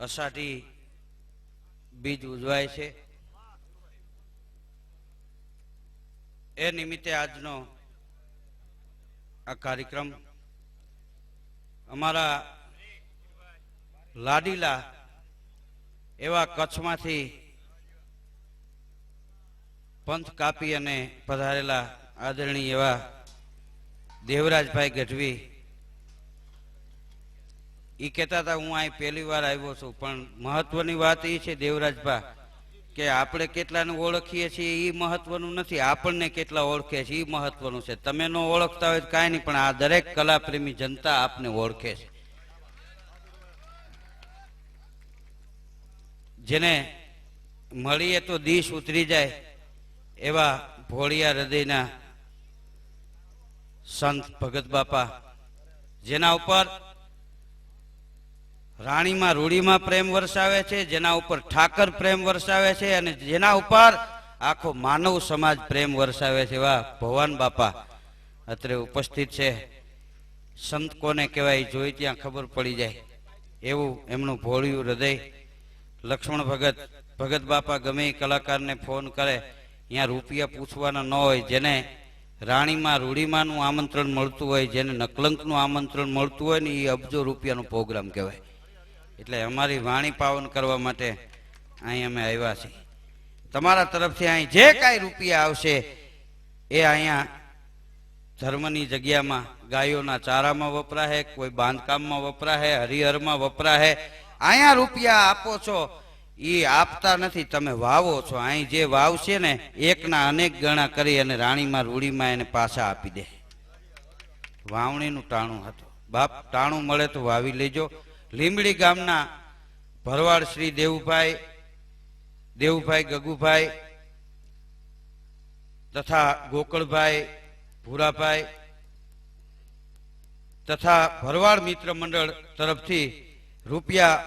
અષાઢી બીજ ઉજવાય છે એ નિમિત્તે આજનો આ કાર્યક્રમ અમારા લાડીલા એવા કચ્છમાંથી પંથ કાપી અને પધારેલા આદરણીય એવા દેવરાજભાઈ ગઢવી એ કહેતા હતા હું અહીં પહેલી વાર આવ્યો છું, પણ મહત્વની વાત એ છે દેવરાજભાઈ કે આપણે કેટલાને ઓળખીએ છીએ એ મહત્વનું નથી, આપણને કેટલા ઓળખે છે એ મહત્વનું છે. તમે ન ઓળખતા હોય તો કાંઈ નહીં, પણ આ દરેક કલાપ્રેમી જનતા આપને ઓળખે છે. જેને મળીએ તો દીશ ઉતરી જાય એવા ભોળિયા હૃદયના સંત ભગત બાપા, જેના ઉપર રાણીમાં રૂડીમાં પ્રેમ વરસાવે છે, જેના ઉપર ઠાકર પ્રેમ વરસાવે છે અને જેના ઉપર આખો માનવ સમાજ પ્રેમ વરસાવે છે એવા ભગવાન બાપા અત્રે ઉપસ્થિત છે. સંત કોને કહેવાય જોઈ ત્યાં ખબર પડી જાય એવું એમનું ભોળિયું હૃદય. લક્ષ્મણ ભગત ભગત બાપા ગમે કલાકારને ફોન કરે, અહીંયા રૂપિયા પૂછવાના ન હોય, જેને રાણીમાં રૂડીમાંનું આમંત્રણ મળતું હોય, જેને નકલંકનું આમંત્રણ મળતું હોય ને એ અબજો રૂપિયાનો પ્રોગ્રામ કહેવાય. એટલે અમારી વાણી પાવન કરવા માટે અહીં અમે આવ્યા છીએ. તમારા તરફથી અહીં જે કાંઈ રૂપિયા આવશે એ અહીંયા ધર્મની જગ્યામાં ગાયોના ચારામાં વપરાહે, કોઈ બાંધકામમાં વપરાહે, હરિહરમાં વપરાહે. અહીંયા રૂપિયા આપો છો એ આપતા નથી, તમે વાવો છો. અહીં જે વાવશે ને એકના અનેક ગણા કરી અને રાણીમાં રૂડીમાં એને પાછા આપી દે. વાવણીનું ટાણું હતું. બાપ ટાણું મળે તો વાવી લેજો. લીંબડી ગામના ભરવાડ શ્રી દેવુભાઈ ગગુભાઈ તથા ગોકળભાઈ ભૂરાભાઈ તથા ભરવાડ મિત્ર મંડળ તરફથી રૂપિયા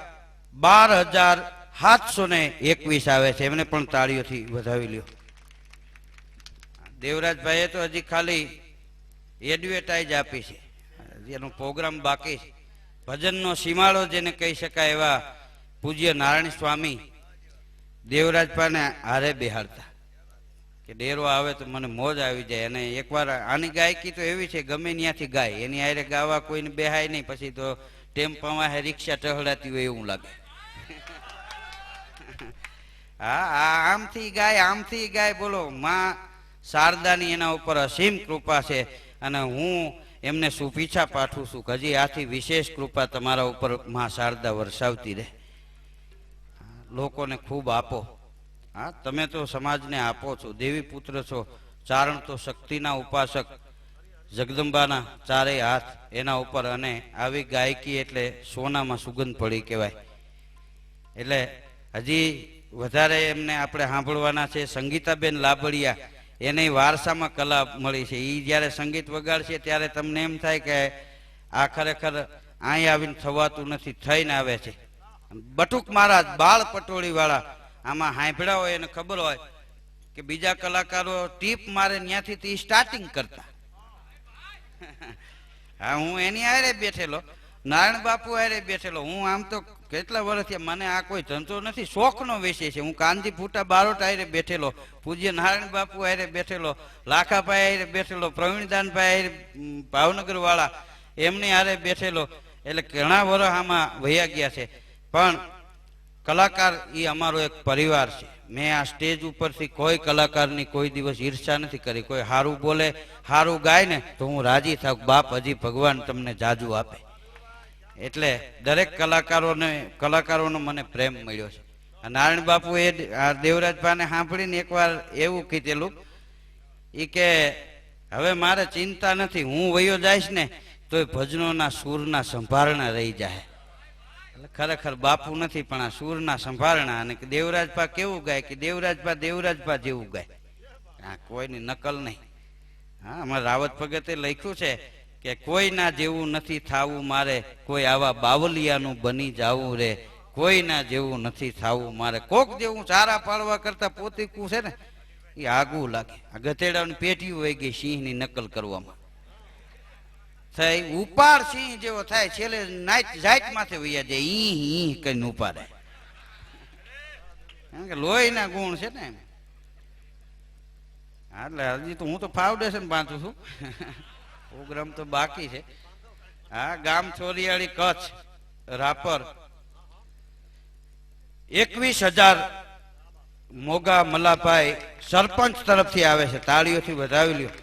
12,721 આવે છે. એમને પણ તાળીઓથી વધાવી લ્યો. દેવરાજભાઈએ તો હજી ખાલી એડવર્ટાઇઝ આપી છે, એનો પ્રોગ્રામ બાકી છે. ભજનનો સીમાડો જેને કહી શકાય એવા પૂજ્ય નારાયણ સ્વામી દેવરાજભાઈને હારે બેહાડતા કે ડેરો આવે તો મને મોજ આવી જાય. અને એકવાર આની ગાયકી તો એવી છે, ગમે ત્યાંથી ગાય, એની હારે ગાવા કોઈને બેહાય નહીં, પછી તો ટેમ્પામાં રિક્ષા ટહડાતી હોય એવું લાગે. હા, આમથી ગાય બોલો. માં શારદાની એના ઉપર અસીમ કૃપા છે અને હું એમને શુભેચ્છા પાઠવું છું કે હજી આથી વિશેષ કૃપા તમારા ઉપર માં શારદા વરસાવતી રહે. લોકોને ખૂબ આપો. હા, તમે તો સમાજને આપો છો, દેવી પુત્ર છો. ચારણ તો શક્તિના ઉપાસક, જગદંબાના ચારેય હાથ એના ઉપર. અને આવી ગાયકી એટલે સોનામાં સુગંધ પડી કહેવાય. એટલે હજી વધારે એમને આપણે સાંભળવાના છે. સંગીતાબેન લાબડિયા, એને વારસામાં કલા મળી છે. એ જ્યારે સંગીત વગાડશે ત્યારે તમને એમ થાય કે આ ખરેખર અહીં આવીને થવાતું નથી, થઈને આવે છે. બટુક મહારાજ બાળ પટોળી વાળા, આમાં સાંભળ્યા હોય એને ખબર હોય કે બીજા કલાકારો ટીપ મારે ત્યાંથી સ્ટાર્ટિંગ કરતા. હા, હું એની હારે બેઠેલો, નારાયણ બાપુ હારે બેઠેલો. હું આમ તો કેટલા વર્ષથી મને આ કોઈ ધંધો નથી, શોખનો વિષય છે. હું કાનજી ફૂટા બારોટ હારે બેઠેલો, પૂજ્ય નારાયણ બાપુ હારે બેઠેલો, લાખાભાઈ હારે બેઠેલો, પ્રવીણદાનભાઈ હારે ભાવનગર વાળા એમની હારે બેઠેલો. એટલે ઘણા વર્ષ આમાં વહ્યા ગયા છે. પણ કલાકાર એ અમારો એક પરિવાર છે. મેં આ સ્ટેજ ઉપરથી કોઈ કલાકારની કોઈ દિવસ ઈર્ષા નથી કરી. કોઈ સારું બોલે, સારું ગાય ને તો હું રાજી થાઉં, બાપ હજી ભગવાન તમને જાજુ આપે. એટલે દરેક કલાકારોનો મને પ્રેમ મળ્યો છે. નારાયણ બાપુ એ દેવરાજભાઈને સાંભળીને એકવાર એવું કીધેલું, એ કે હવે મારે ચિંતા નથી, હું વયો જઈશ ને તો ભજનોના સૂરના સંભારણા રહી જાય. એટલે ખરેખર બાપુ નથી પણ આ સૂરના સંભારણા. અને દેવરાજભા કેવું ગાય કે દેવરાજભા જેવું ગાય, આ કોઈની નકલ નહીં. હા, અમારે રાવત ભગતે લખ્યું છે કે કોઈના જેવું નથી થાવું મારે, કોઈ આવા બાવલિયાનું બની જાવું રે. કોઈના જેવું નથી થાવું મારે. કોક જેવું ચારા પાડવા કરતા પોતીકું છે ને એ આગવું લાગે. આ ગધેડાની પેટીઓ વહી ગઈ સિંહની નકલ કરવામાં. થઈ ઉપાડ સિંહ જેવો થાય, છેલ્લે નાઈટ જાઈટ માથે વૈયા જાય, ઈ કઈને ઉપાડે. કારણ કે લોહીના ગુણ છે ને. એટલે હજી તો હું તો ફાઉન્ડેશન બાંધું છું, પ્રોગ્રામ તો બાકી છે. હા, ગામ છોરિયાળી કચ્છ રાપર 21,000 મોગા મલાભાઈ સરપંચ તરફથી આવે છે, તાળીઓથી વધાવી લ્યો.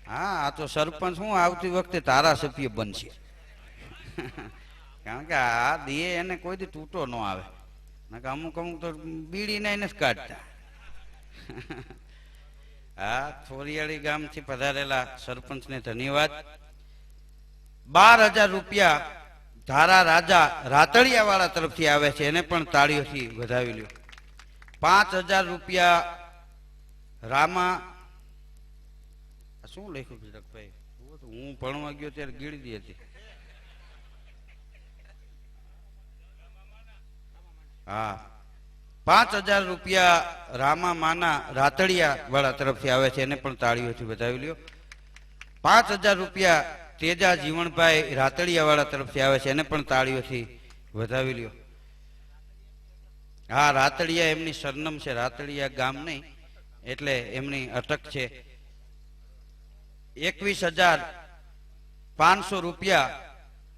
હા, આ તો સરપંચ હું આવતી વખતે ધારાસભ્ય બનશે. કારણ કે આ દીએ એને કોઈ દી તૂટો ન આવે. અમુક અમુક તો બીડીને એને જ કાઢતા. હા, છોરિયાળી ગામથી પધારેલા સરપંચને ધન્યવાદ. 12,000 રૂપિયા ધારા રાજા રાતળિયા વાળા તરફથી આવે છે, એને પણ તાળીઓથી વધાવી લ્યો. 5,000 રૂપિયા રામા, શું લખ્યું ઝડકભાઈ? હું ભણવા ગયો ત્યારે ગીળી હતી. હા, 5,000 રૂપિયા રામા માના રાતળિયા વાળા તરફથી આવે છે, એને પણ તાળીઓથી વધાવી લ્યો. 5,000 રૂપિયા તેજા જીવણભાઈ રાતળિયા વાળા તરફથી આવે છે, એને પણ તાળીઓથી વધાવી લ્યો. હા, રાતળિયા એમની સરનામ છે, રાતળિયા ગામ નહીં, એટલે એમની અટક છે. 21,500 રૂપિયા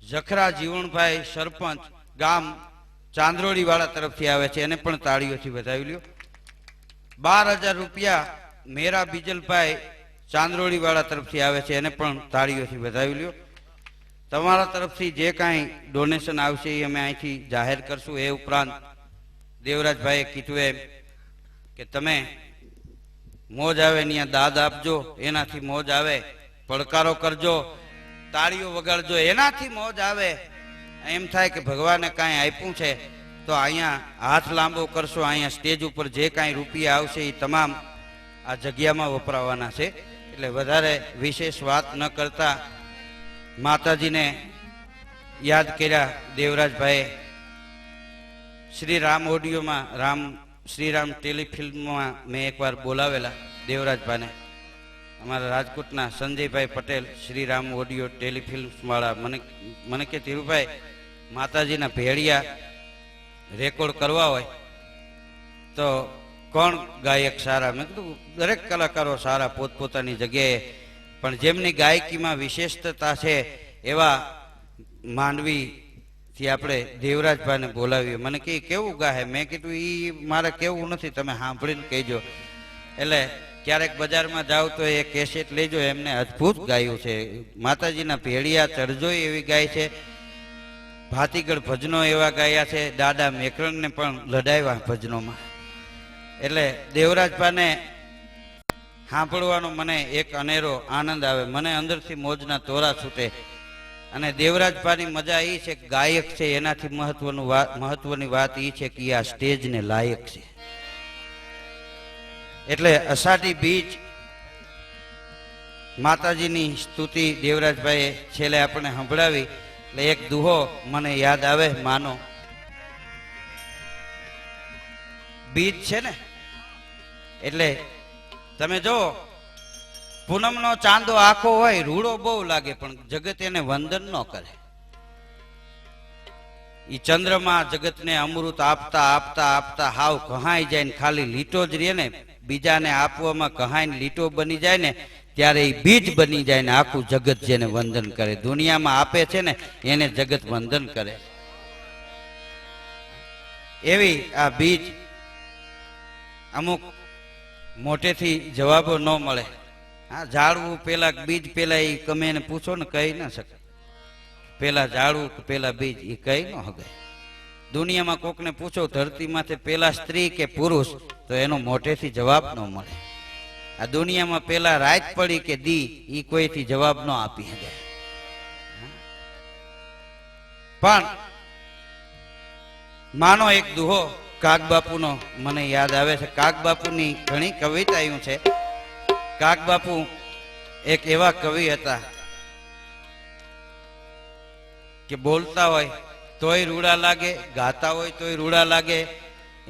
જખરા જીવણભાઈ સરપંચ ગામ ચાંદ્રોડી વાળા તરફથી આવે છે, એને પણ તાળીઓથી વધાવી લ્યો. 12,000 રૂપિયા મેરા બીજલભાઈ ચાંદ્રોડી વાળા તરફથી આવે છે, એને પણ તાળીઓથી વધાવી લ્યો. તમારા તરફથી જે કાંઈ ડોનેશન આવશે એ અમે અહીંથી જાહેર કરશું. એ ઉપરાંત દેવરાજભાઈએ કીધું એમ કે તમે મોજ આવે ત્યાં દાદ આપજો, એનાથી મોજ આવે. પડકારો કરજો, તાળીઓ વગાડજો, એનાથી મોજ આવે. એમ થાય કે ભગવાને કાંઈ આપ્યું છે તો અહીંયા હાથ લાંબો કરશો, અહીંયા સ્ટેજ ઉપર જે કાંઈ રૂપિયા આવશે એ તમામ આ જગ્યામાં વપરાવાના છે. એટલે વધારે વિશેષ વાત ન કરતા માતાજીને યાદ કર્યા દેવરાજભાઈએ. શ્રી રામ ઓડિયોમાં શ્રીરામ ટેલિફિલ્મમાં મેં એકવાર બોલાવેલા દેવરાજભાઈને. અમારા રાજકોટના સંજયભાઈ પટેલ શ્રીરામ ઓડિયો ટેલિફિલ્મ્સ વાળા મને કે ધીરુભાઈ, માતાજીના ભેળિયા રેકોર્ડ કરવા હોય તો કોણ ગાયક સારા? મેં કીધું દરેક કલાકારો સારા પોતપોતાની જગ્યાએ, પણ જેમની ગાયકીમાં વિશેષતા છે એવા માંડવીથી આપણે દેવરાજભાઈને બોલાવીએ. મને કે કેવું ગાહે? મેં કીધું એ મારે કેવું નથી, તમે સાંભળીને કહેજો. એટલે ક્યારેક બજારમાં જાવ તો એ કેસેટ લેજો, એમને અદ્ભુત ગાયું છે. માતાજીના ભેળિયા ચડજો એવી ગાય છે, ભાતીગળ ભજનો એવા ગાયા છે, દાદા મેકરણને પણ લડાવ્યા ભજનોમાં. એટલે દેવરાજભાઈને સાંભળવાનો મને એક અનેરો આનંદ આવે, મને અંદરથી મોજના તોરા છૂટે. અને દેવરાજભાઈની મજા એ છે કે ગાયક છે, એનાથી મહત્વની વાત એ છે કે આ સ્ટેજને લાયક છે. એટલે અષાઢી બીજ માતાજીની સ્તુતિ દેવરાજભાઈએ છેલ્લે આપણે સંભળાવી. એટલે એક દુહો મને યાદ આવે, માનો બીજ છે ને, એટલે તમે જો પૂનમનો ચાંદો આખો હોય, રૂડો બહુ લાગે, પણ જગત એને વંદન ન કરે. ઈ ચંદ્રમાં જગતને અમૃત આપતા આપતા આપતા હાવ કહાઈ જાય ને ખાલી લીટો જ રહે ને, બીજાને આપવામાં કહાઈને લીટો બની જાય ને, ત્યારે એ બીજ બની જાય ને આખું જગત જેને વંદન કરે. દુનિયામાં આપે છે ને એને જગત વંદન કરે. એવી આ બીજ અમુક મોટેથી જવાબો ન મળે. હા, ઝાડવું પેલા બીજ પેલા એ તમે એને પૂછો ને કહી ના શકે. પેલા ઝાડવું કે પેલા બીજ એ કહી ન શકે. દુનિયામાં કોકને પૂછો ધરતી માથે પેલા સ્ત્રી કે પુરુષ, તો એનો મોટેથી જવાબ ન મળે. આ દુનિયામાં પેલા રાત પડી કે દી, એ કોઈથી જવાબ ન આપી શકે. પણ માનો એક દુહો કાગબાપુનો મને યાદ આવે છે. કાગબાપુની ઘણી કવિતાઓ છે. કાગબાપુ એક એવા કવિ હતા કે બોલતા હોય તોય રૂડા લાગે, ગાતા હોય તોય રૂડા લાગે.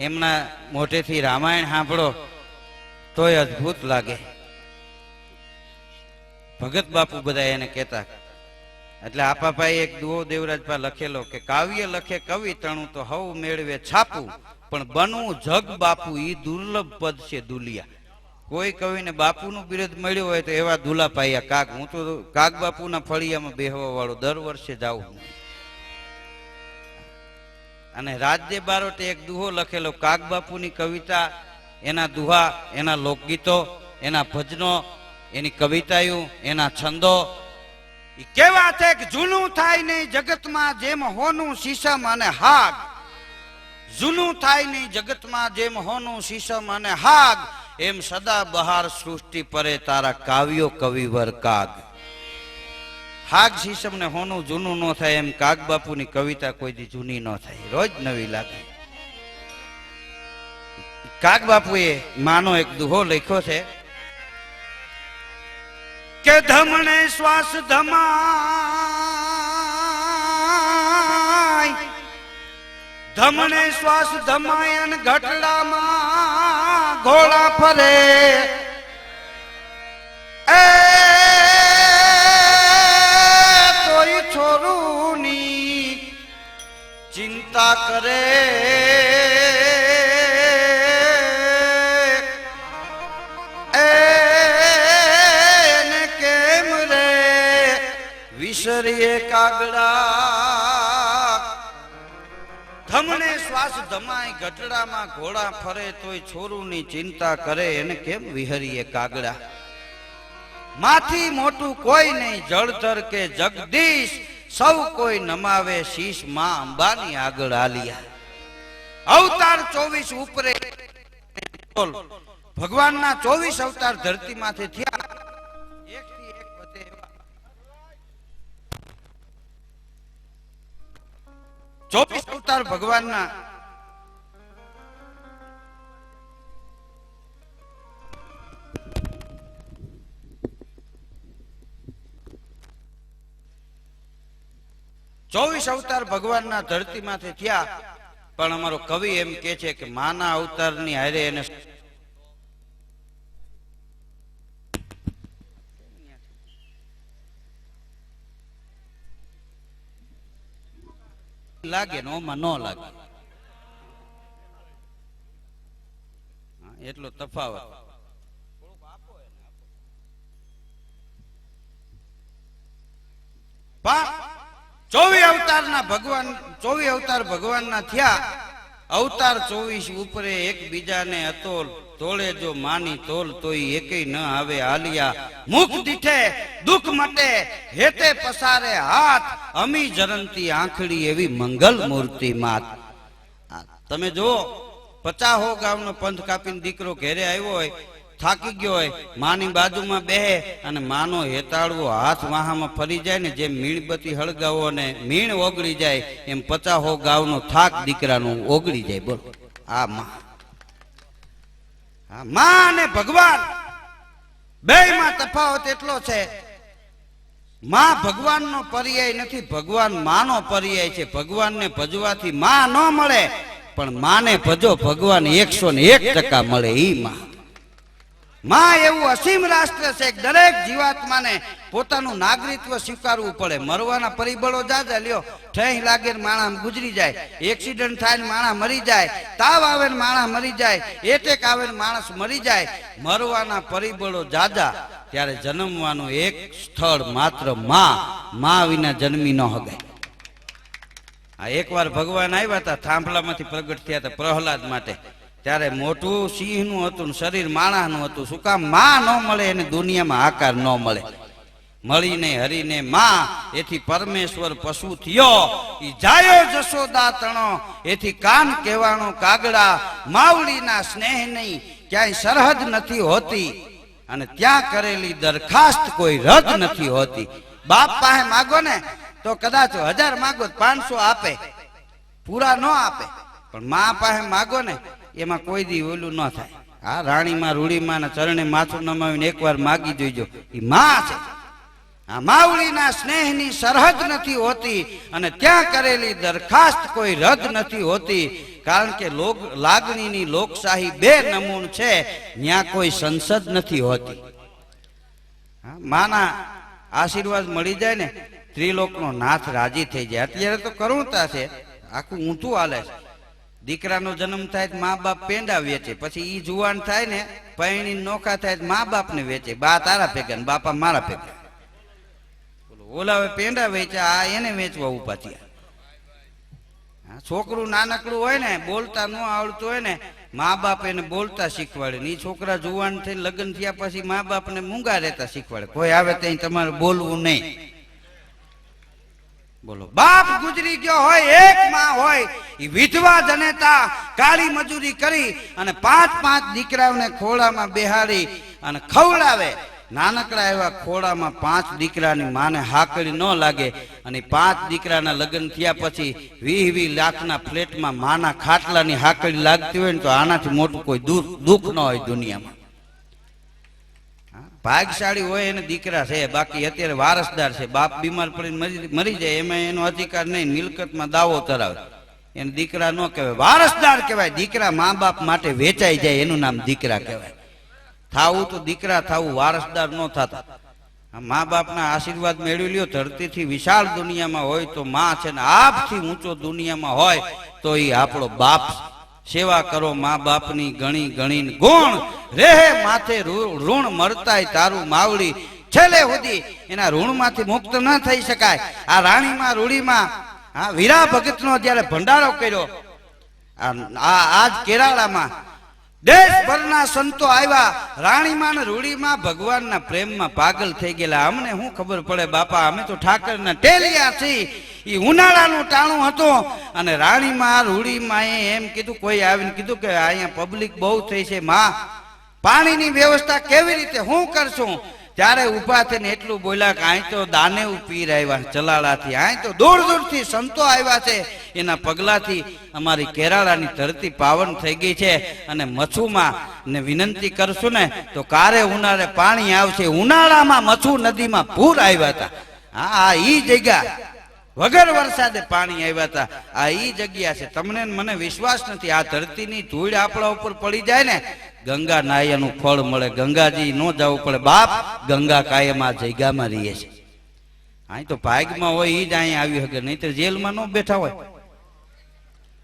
એમના મોટેથી રામાયણ સાંભળો તોય અદ્ભુત લાગે. ભગત બાપુ બધા એને કહેતા. એટલે આપાભાઈ એક દુઓ દેવરાજભા લખેલો કે કાવ્ય લખે કવિ તણું તો હવ મેળવે છાપું, પણ બનવું જગ બાપુ ઈ દુર્લભ પદ છે દુલિયા. કોઈ કવિને બાપુનું બિરુદ મળ્યું હોય તો એવા દુલા પાયા કાગ. હું તો કાગ બાપુના ફળિયામાં બેહવા વાળો દર વર્ષે જાઉં. અને રાજ્ય બારોટે એક દુહો લખેલો કાગ બાપુની કવિતા, એના દુહા, એના લોકગીતો, એના ભજનો, એની કવિતાઓ, એના છંદો કેવા છે કે જૂનું થાય નહીં જગતમાં જેમ હોનું શીશમ અને હાગ. જૂનું થાય નહીં જગતમાં જેમ હોનું શીશમ અને હાગ, એમ સદા બહાર સૃષ્ટિ પરે તારા કાવ્યો કવિવર કાગ. હાગ શીશમ ને હોનું જૂનું ન થાય એમ કાગ બાપુની કવિતા કોઈ દી જૂની ન થાય, રોજ નવી લાગે. કાગ બાપુએ માનો એક દુહો લખ્યો છે કે ધમણે શ્વાસ ધમાય, ધમણે શ્વાસ ધમાય અને ઘટડામાં ઘોડા ફરે. એ તોય છોરુની ચિંતા કરે. વિસરીએ કાગડા. ધમણે શ્વાસ ધમાય ગટડામાં ઘોડા ફરે તોય છોરુની ચિંતા કરે, એને કેમ વિહરીએ કાગડા. માથી મોટું કોઈ નહીં જળધર કે જગદીશ, સૌ કોઈ નમાવે શીશ માં અંબાની આગળ આલિયા. અવતાર 24 ઉપરે ભગવાનના 24 અવતાર ધરતી માથે થયા. એકથી એક વધે એવા 24 અવતાર ભગવાનના. ચોવીસ અવતાર ભગવાનના ધરતી માથે થયા. પણ અમારો કવિ એમ કે છે કે માના અવતારની હારે એને લાગે ને ઓમાં ન લાગે, એટલો તફાવત. 24 અવતારના ભગવાન, 24 અવતાર ભગવાનના થયા. અવતાર 24 ઉપરે એકબીજાને અતોલ, તોળે જો માની તોલ તોય એકેય ન આવે આલિયા. મુખ દીઠે દુઃખ મટે હેતે પસારે હાથ, અમી જરંતી આંખડી એવી મંગલ મૂર્તિ માત. તમે જો 50 ગામનો પંથ કાપીને દીકરો ઘેરે આવ્યો હોય, થાકી ગયો હોય, માની બાજુમાં બેહે અને માનો હેતાળવો હાથ વાહામાં ફરી જાય ને જેમ મીણબત્તી હળગાવો અને મીણ ઓગળી જાય એમ 50 ગાવનો થાક દીકરાનું ઓગળી જાય. બોલો આ માં અને ભગવાન બેયમાં તફાવત એટલો છે. માં ભગવાનનો પર્યાય નથી, ભગવાન માનો પર્યાય છે. ભગવાનને ભજવાથી માં ન મળે, પણ માને ભજો ભગવાન 101% મળે. ઈ માં એવું અસીમ રાષ્ટ્ર છે કે દરેક જીવાત્માને પોતાનું નાગરિકત્વ સ્વીકારવું પડે. મરવાના પરિબળો જાજા લ્યો, ઠેહ લાગે ને માણસ ગુજરી જાય, એક્સિડન્ટ થાય ને માણસ મરી જાય, તાવ આવે ને માણસ મરી જાય, એટેક આવે ને માણસ મરી જાય. મરવાના પરિબળો જાજા, ત્યારે જન્મવાનું એક સ્થળ માત્ર માં વિના જન્મી ન હગાય. આ એકવાર ભગવાન આવ્યા હતા, થાંભલામાંથી પ્રગટ થયા હતા પ્રહલાદ માટે. ત્યારે મોટું સિંહનું હતું, શરીર માણસનું હતું. શું કામ? માં ન મળે એને દુનિયામાં આકાર ન મળે. મળીને હરીને માં, એથી પરમેશ્વર પશુ થયો. ઈ જાયો જશોદા તણો, એથી કાન કહેવાનો કાગડા. માવડીના સ્નેહ નહીં ક્યાંય સરહદ નથી હોતી, અને ત્યાં કરેલી દરખાસ્ત કોઈ રદ નથી હોતી. બાપ પાસે માગો ને તો કદાચ 1000 માગો 500 આપે, પૂરા ન આપે. પણ માં પાસે માગો ને એમાં કોઈ દી ઓલું ન થાય. આ રાણીમાં રૂડીમાં ચરણે માથું નમાવીને એકવાર માગી જોઈજો, એ માં છે. આ માવડીના સ્નેહની સરહદ નથી હોતી, અને ત્યાં કરેલી દરખાસ્ત કોઈ રદ નથી હોતી. કારણ કે લાગણીની લોકશાહી 2 નમૂન છે, ત્યાં કોઈ સંસદ નથી હોતી. માના આશીર્વાદ મળી જાય ને ત્રિલોકનો નાથ રાજી થઈ જાય. અત્યારે તો કરુણતા છે, આખું ઊંધું હાલે છે. દીકરાનો જન્મ થાય તો મા બાપ પેંડા વેચે, પછી ઈ જુવાન થાય ને પૈણી નોખા થાય મા બાપ ને વેચે, બા તારા ભેગા ને બાપા મારા ભેગા. ઓલાવે પેંડા વેચ્યા, આ એને વેચવા ઉભા થયા. છોકરું નાનકડું હોય ને, બોલતા ન આવડતું હોય ને, મા બાપ એને બોલતા શીખવાડે ને. એ છોકરા જુવાન થઈને લગ્ન થયા પછી મા બાપ ને મૂંગા રહેતા શીખવાડે. કોઈ આવે ત્યાં તમારે બોલવું નહીં. બોલો, બાપ ગુજરી ગયો હોય, એક માં હોય, એ વિધવા જનેતા કાળી મજૂરી કરી અને 5 દીકરાઓને ખોળામાં બેહાડી અને ખવડાવે. નાનકડા એવા ખોળામાં 5 દીકરાની માને હાકડી ન લાગે અને 5 દીકરાના લગ્ન થયા પછી 20 લાખના ફ્લેટમાં માના ખાટલાની હાકડી લાગતી હોય ને તો આનાથી મોટું કોઈ દુઃખ ન હોય દુનિયામાં. ભાગશાળી હોય એને દીકરા છે, બાકી અત્યારે વારસદાર છે. બાપ બીમાર પડીને મરી જાય એમાં એનો અધિકાર નહીં, મિલકતમાં દાવો ધરાવે, એને દીકરા ન કહેવાય, વારસદાર કહેવાય. દીકરા મા બાપ માટે વેચાઈ જાય એનું નામ દીકરા કહેવાય. થાવું તો દીકરા થાવું, વારસદાર ન થતા. મા બાપના આશીર્વાદ મેળવી લ્યો. ધરતીથી વિશાળ દુનિયામાં હોય તો માં છે ને આપથી ઊંચો દુનિયામાં હોય તો એ આપણો બાપ. સેવા કરો મા બાપની ગણી ગણીને ગુણ, રેહે માથે ઋણ મળતાય તારું માવડી. છેલ્લે સુધી એના ઋણમાંથી મુક્ત ન થઈ શકાય. આ રાણીમાં રૂડીમાં વીરા ભગતનો જ્યારે ભંડારો કર્યો, આજ કેરાળામાં દેશભરના સંતો આવ્યા. રાણીમાં રૂડીમાં ભગવાનના પ્રેમમાં પાગલ થઈ ગયેલા. અમને શું ખબર પડે બાપા, અમે તો ઠાકરના ટેલિયા છીએ. એ ઉનાળાનું ટાણું હતું અને રાણીમાં રૂડીમાં એમ કીધું, કોઈ આવીને કીધું કે અહીંયા પબ્લિક બહુ થઈ છે માં, પાણીની વ્યવસ્થા કેવી રીતે હું કરશું? ત્યારે ઉભા થઈને એટલું બોલ્યા કે અહીં તો દાનેવ પીર આવ્યા ચલાળાથી, અહીં તો દૂર દૂરથી સંતો આવ્યા છે, એના પગલાથી અમારી કેરાળાની ધરતી પાવન થઈ ગઈ છે. અને મચ્છુમાં ને વિનંતી કરશું ને તો કારે ઉનાળે પાણી આવશે. ઉનાળામાં મચ્છુ નદીમાં પૂર આવ્યા હતા. હા, ઈ જગ્યા વગર વરસાદે પાણી આવ્યા હતા. આ ઈ જગ્યા છે. તમને મને વિશ્વાસ નથી, આ ધરતીની ધૂળ આપણા ઉપર પડી જાય ને ગંગા નાયાનું ફળ મળે. ગંગાજી ન જવું પડે બાપ, ગંગા કાયમ આ જગ્યામાં રહીએ છે. અહીં તો ભાગમાં હોય ઈ જ અહીં આવી શકે, નહીં તો જેલમાં ન બેઠા હોય.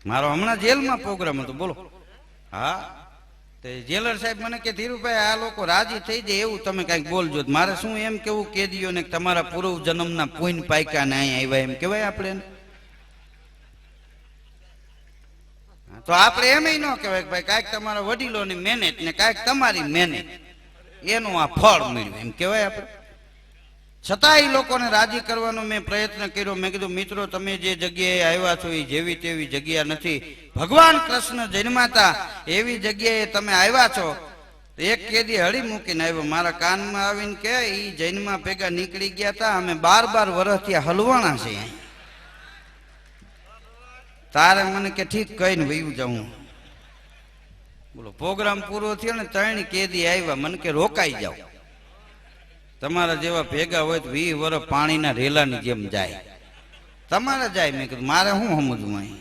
મારો હમણાં જેલમાં પ્રોગ્રામ હતો, બોલો. હા, તે જેલર સાહેબ મને કે ધીરુભાઈ આ લોકો રાજી થઈ જાય એવું તમે કઈક બોલજો. મારે શું એમ કેવું કેદીઓને તમારા પૂર્વ જન્મના પુણ્ય પાયકા ને અહીં આવ્યા એમ કેવાય આપણે? તો આપણે એમ ન કહેવાય કે ભાઈ કાંઈક તમારા વડીલોની મહેનત ને કાંઈક તમારી મહેનત એનું આ ફળ મળ્યું એમ કહેવાય આપણે? છતાં એ લોકોને રાજી કરવાનો મેં પ્રયત્ન કર્યો. મેં કીધું મિત્રો, તમે જે જગ્યાએ આવ્યા છો એ જેવી તેવી જગ્યા નથી. ભગવાન કૃષ્ણ જન્માતા એવી જગ્યાએ તમે આવ્યા છો. એક કેદી હળી મૂકીને આવ્યો, મારા કાનમાં આવીને કે એ જૈનમાં ભેગા નીકળી ગયા હતા, અમે 12 વર્ષથી હલવાણા છે. તારે મને કે ઠીક કહીને વયું જાઉં. બોલો, પ્રોગ્રામ પૂરો થયો ને 3 કેદી આવ્યા, મને કે રોકાઈ જાઓ. તમારા જેવા ભેગા હોય તો 20 વર્ષ પાણીના રેલાની જેમ જાય. તમારે જાય. મેં કીધું મારે શું સમજવું અહીં?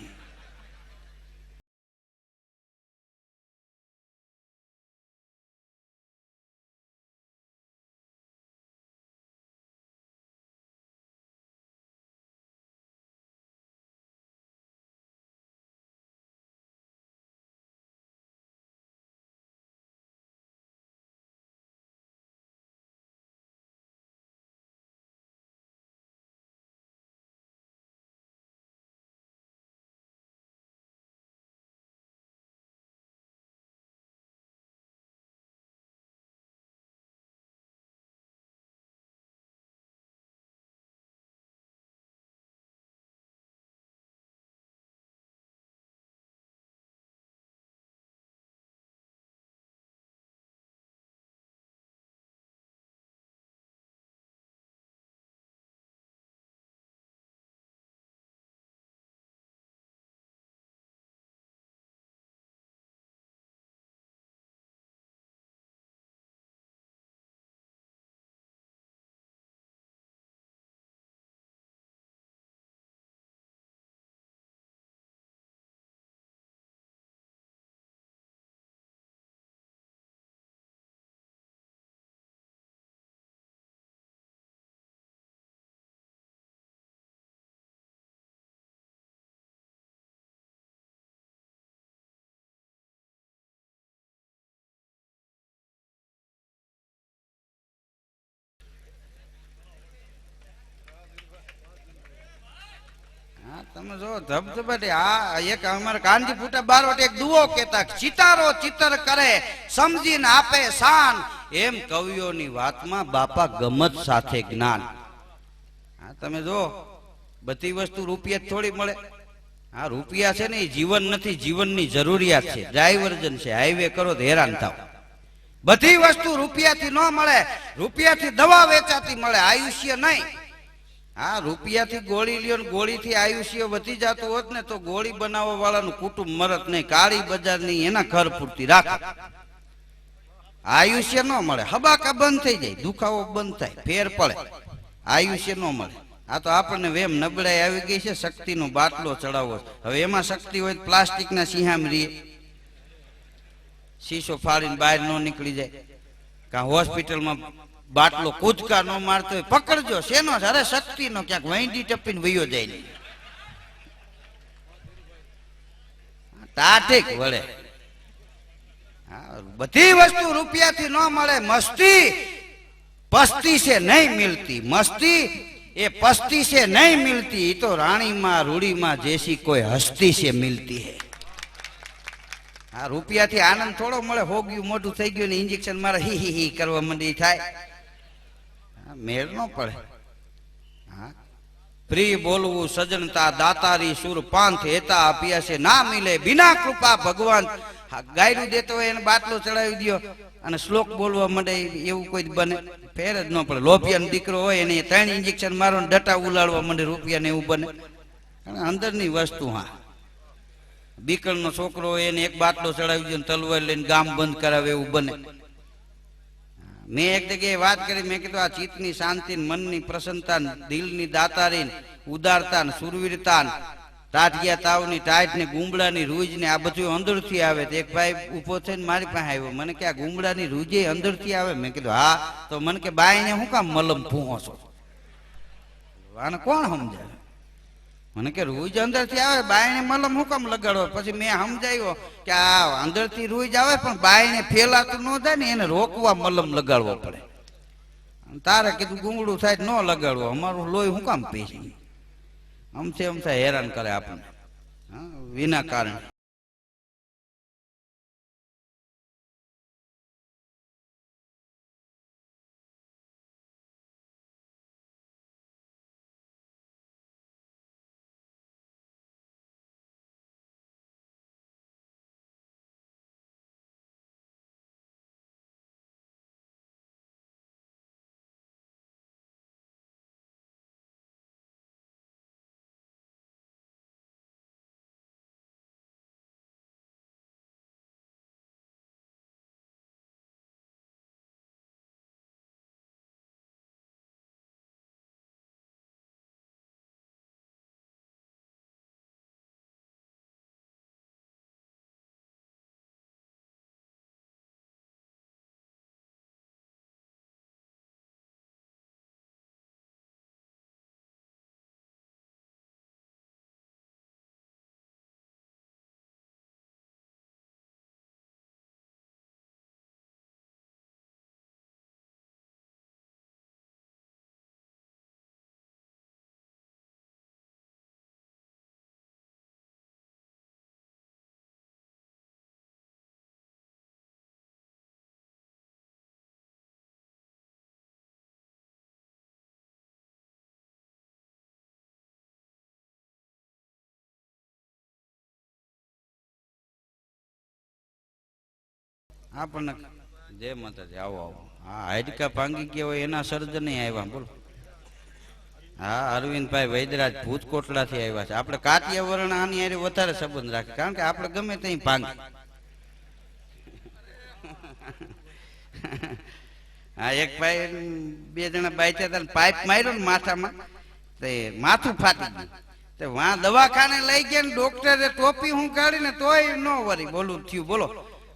તમે જો ધબધબાટી આ એક અમારા કાનજી ફૂટા બારોટ એક દુઓ કેતા ચિતારો ચિતર કરે સમજીને આપે શાન એમ કવિઓની વાતમાં બાપા ગમત સાથે જ્ઞાન. હા તમે જો બધી વસ્તુ રૂપિયા થોડી મળે. હા રૂપિયા છે ને એ જીવન નથી, જીવનની જરૂરિયાત છે. ડાયવર્જન છે, હાઈવે કરો તો હેરાન થાવ. બધી વસ્તુ રૂપિયાથી ન મળે. રૂપિયાથી દવા વેચાતી મળે, આયુષ્ય નહીં. હા રૂપિયાથી ગોળી લ્યો ને ગોળીથી આયુષ્ય વધી જતું હોત ને તો ગોળી બનાવવા વાળાનું કુટુંબ મરત નહીં. કાળી બજારની એના ઘર પૂરતી રાખે. આયુષ્ય ન મળે, હબાકા બંધ થઈ જાય, દુખાવો બંધ થાય, ફેર પડે, આયુષ્ય ન મળે. આ તો આપણને વેમ નબળાઈ આવી ગઈ છે, શક્તિનો બાટલો ચડાવવો. હવે એમાં શક્તિ હોય પ્લાસ્ટિકના સિંહામ રીએ, શીશો ફાડીને બહાર ન નીકળી જાય. કાં હોસ્પિટલમાં બાટલો કૂદકા ન મારતો હોય, પકડજો શેનો છે? અરે શક્તિ નો, ક્યાંક વૈંડી ટપીને વયો જાય નહીં. તાઠીક વળે. બધી વસ્તુ રૂપિયાથી ન મળે. મસ્તી પસ્તી से नहीं मिलती, मस्ती ये पस्ती से नहीं मिलती, ये तो रानी माँ रूढ़ी माँ जैसी कोई हस्ती से मिलती है. हाँ रुपया थी आनंद थोड़ो मळे. हो गયું મોટું થઈ ગયું ને ઇન્જેક્શન મારે હી હી હી કરવા માંડી થાય, મેળ ન પડે. હા પ્રિય બોલવું સજનતા દાતારી સુર પાંથ હેતા આપ્યા છે ના મિલે બિના કૃપા ભગવાન. ગાયરું દેતો હોય એને બાટલો ચડાવી દયો અને શ્લોક બોલવા માંડે, એવું કોઈ બને? ફેર જ ન પડે. લોભિયાનો દીકરો હોય એને 3 ઇન્જેક્શન મારો ને ડટા ઉલાડવા માંડે રૂપિયાને, એવું બને? અંદરની વસ્તુ. હા બીકણનો છોકરો હોય એને એક બાટલો ચડાવી દો ને તલવાર લઈને ગામ બંધ કરાવે, એવું બને? મેં એક જગ્યાએ વાત કરી, મેં કીધું આ ચિત્તની શાંતિ, મનની પ્રસન્નતા, દિલની દાતારી, ઉદારતા, સુરવીરતા, ટાઢિયા તાવની ટાઈટ ને ગુમડાની રૂજ ને આ બધું અંદરથી આવે. તો એક ભાઈ ઉભો થઈને મારી પાસે આવ્યો, મને કે આ ગુમડાની રૂજે અંદરથી આવે? મેં કીધું હા. તો મને કે બાઈને હું કામ મલમ ભૂંહો છો? આને કોણ સમજાવે? મને કે રૂજ અંદરથી આવે, બાઈને મલમ હું કામ લગાડો? પછી મેં સમજાવ્યો કે આ અંદરથી રૂજ આવે પણ બાઈને ફેલાતું ન થાય ને એને રોકવા મલમ લગાડવો પડે. તારે કીધું ગુંગળું થાય ન લગાડવો, અમારું લોહી હું કામ પી? અમથે હેરાન કરે આપણને વિના કારણે. આપણને જય માતાજી. આવો આવો. હા હાડકા ભાંગી ગયા હોય એના સર્જન આવ્યા, બોલો. હા અરવિંદભાઈ વૈદરાજ ભૂતકોટલા થી આવ્યા છે. આપણે કાઠિયાવાડ આની હારે વધારે સંબંધ રાખે, કારણ કે આપણે ગમે ત્યાં ભાંગી. હા એક ભાઈ 2 જણા બાઈચા હતા, પાઇપ માર્યો ને માથામાં, તે માથું ફાટી ગયું. તે વાં દવાખાને લઈ ગયા ને ડોક્ટરે ટોપી હું કાઢીને તોય ન વરી બોલું થયું, બોલો.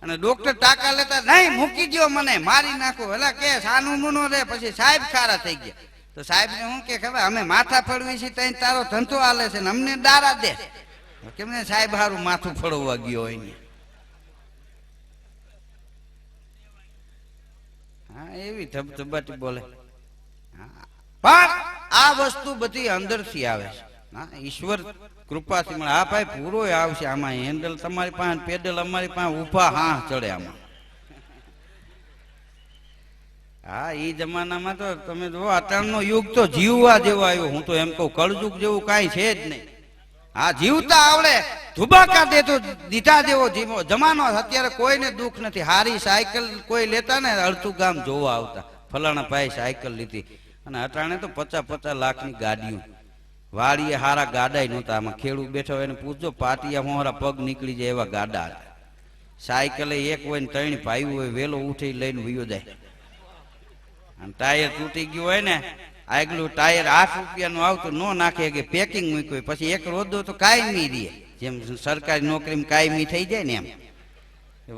અને ડોક્ટર ટાકા લેતા નહીં મૂકી ગયો, મને મારી નાખો. એટલે કે સાનું મુનો રે. પછી સાહેબ ખારા થઈ ગયા. તો સાહેબ ને હું કે ખબર, અમે માથા ફળવી છીએ તઈ તારો ધંધો હાલે છે ને અમને દારા દે. કેમને સાહેબ હારું માથું ફળવવા ગયો હોય. હા એવી ધબધબાટી બોલે. પણ આ વસ્તુ બધી અંદરથી આવે છે. હા, ઈશ્વર કૃપાથી મળે. હા ભાઈ, પૂરો આવશે આમાં. હેન્ડલ તમારી પાસે, પેડલ અમારી પાસે, ઊભા હા ચડે આમાં. હા, એ જમાનામાં તો તમે જો અટાણનો યુગ તો જીવવા જેવો આવ્યો. હું તો એમ કહું, કળયુગ જેવું કાંઈ છે જ નહીં. હા, જીવતા આવડે, ધુબાકા દે તો દીધા જેવો જમાનો. અત્યારે કોઈને દુઃખ નથી. હારી સાયકલ કોઈ લેતા ને અડધું ગામ જોવા આવતા, ફલાણા ભાઈ સાયકલ લીધી. અને અટાણે તો 50-50 લાખની ગાડીઓ. વાડીએ હારા ગાડા નહોતા. આમાં ખેડૂત બેઠો એને પૂછજો, પાટિયા મોહરા પગ નીકળી જાય એવા ગાડા હતા. સાયકલે એક હોય ને 3 ભાઈ હોય, વેલો ઉઠી લઈને વયો જાય. અને ટાયર તૂટી ગયું હોય ને, આગલું ટાયર 8 રૂપિયાનું આવતું, નો નાખે કે પેકિંગ મૂક્યું, પછી એક રોદો તો કાયમી રહે. જેમ સરકારી નોકરીમાં કાયમી થઈ જાય ને એમ.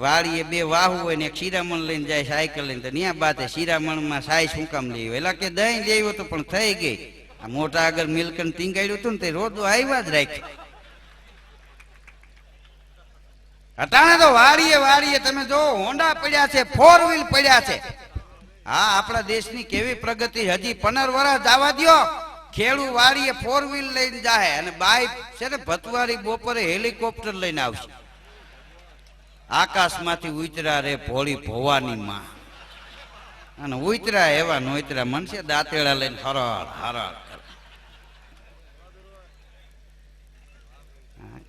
વાડીએ 2 વાહુ હોય ને એક શિરામણ લઈને જાય સાયકલ લઈને, તો ત્યાં બાતે શિરામણમાં સાય શું કામ લઈ એલા કે દહીં લેવો તો પણ થઈ ગઈ. આ મોટા આગળ મિલકન ટીંગાડ્યું હતું ને તે રોદો આવ્યા જ રાખ્યો. અટાણે તો વાડીએ વાડીએ તમે જો હોન્ડા પડ્યા છે, 4 વ્હીલ પડ્યા છે. હા, આપણા દેશની કેવી પ્રગતિ. હજી 15 વર્ષ જવા દ્યો, ખેડૂ વાડીએ 4 વ્હીલ લઈને જાય. અને બાઈ છે ને ભતવારી બપોરે હેલિકોપ્ટર લઈને આવશે. આકાશમાંથી ઉતરા રે ભોળી ભવાની માં. અને ઉતરા એવા નોતરા મનશે દાંતેડા લઈને હરળ હરળ.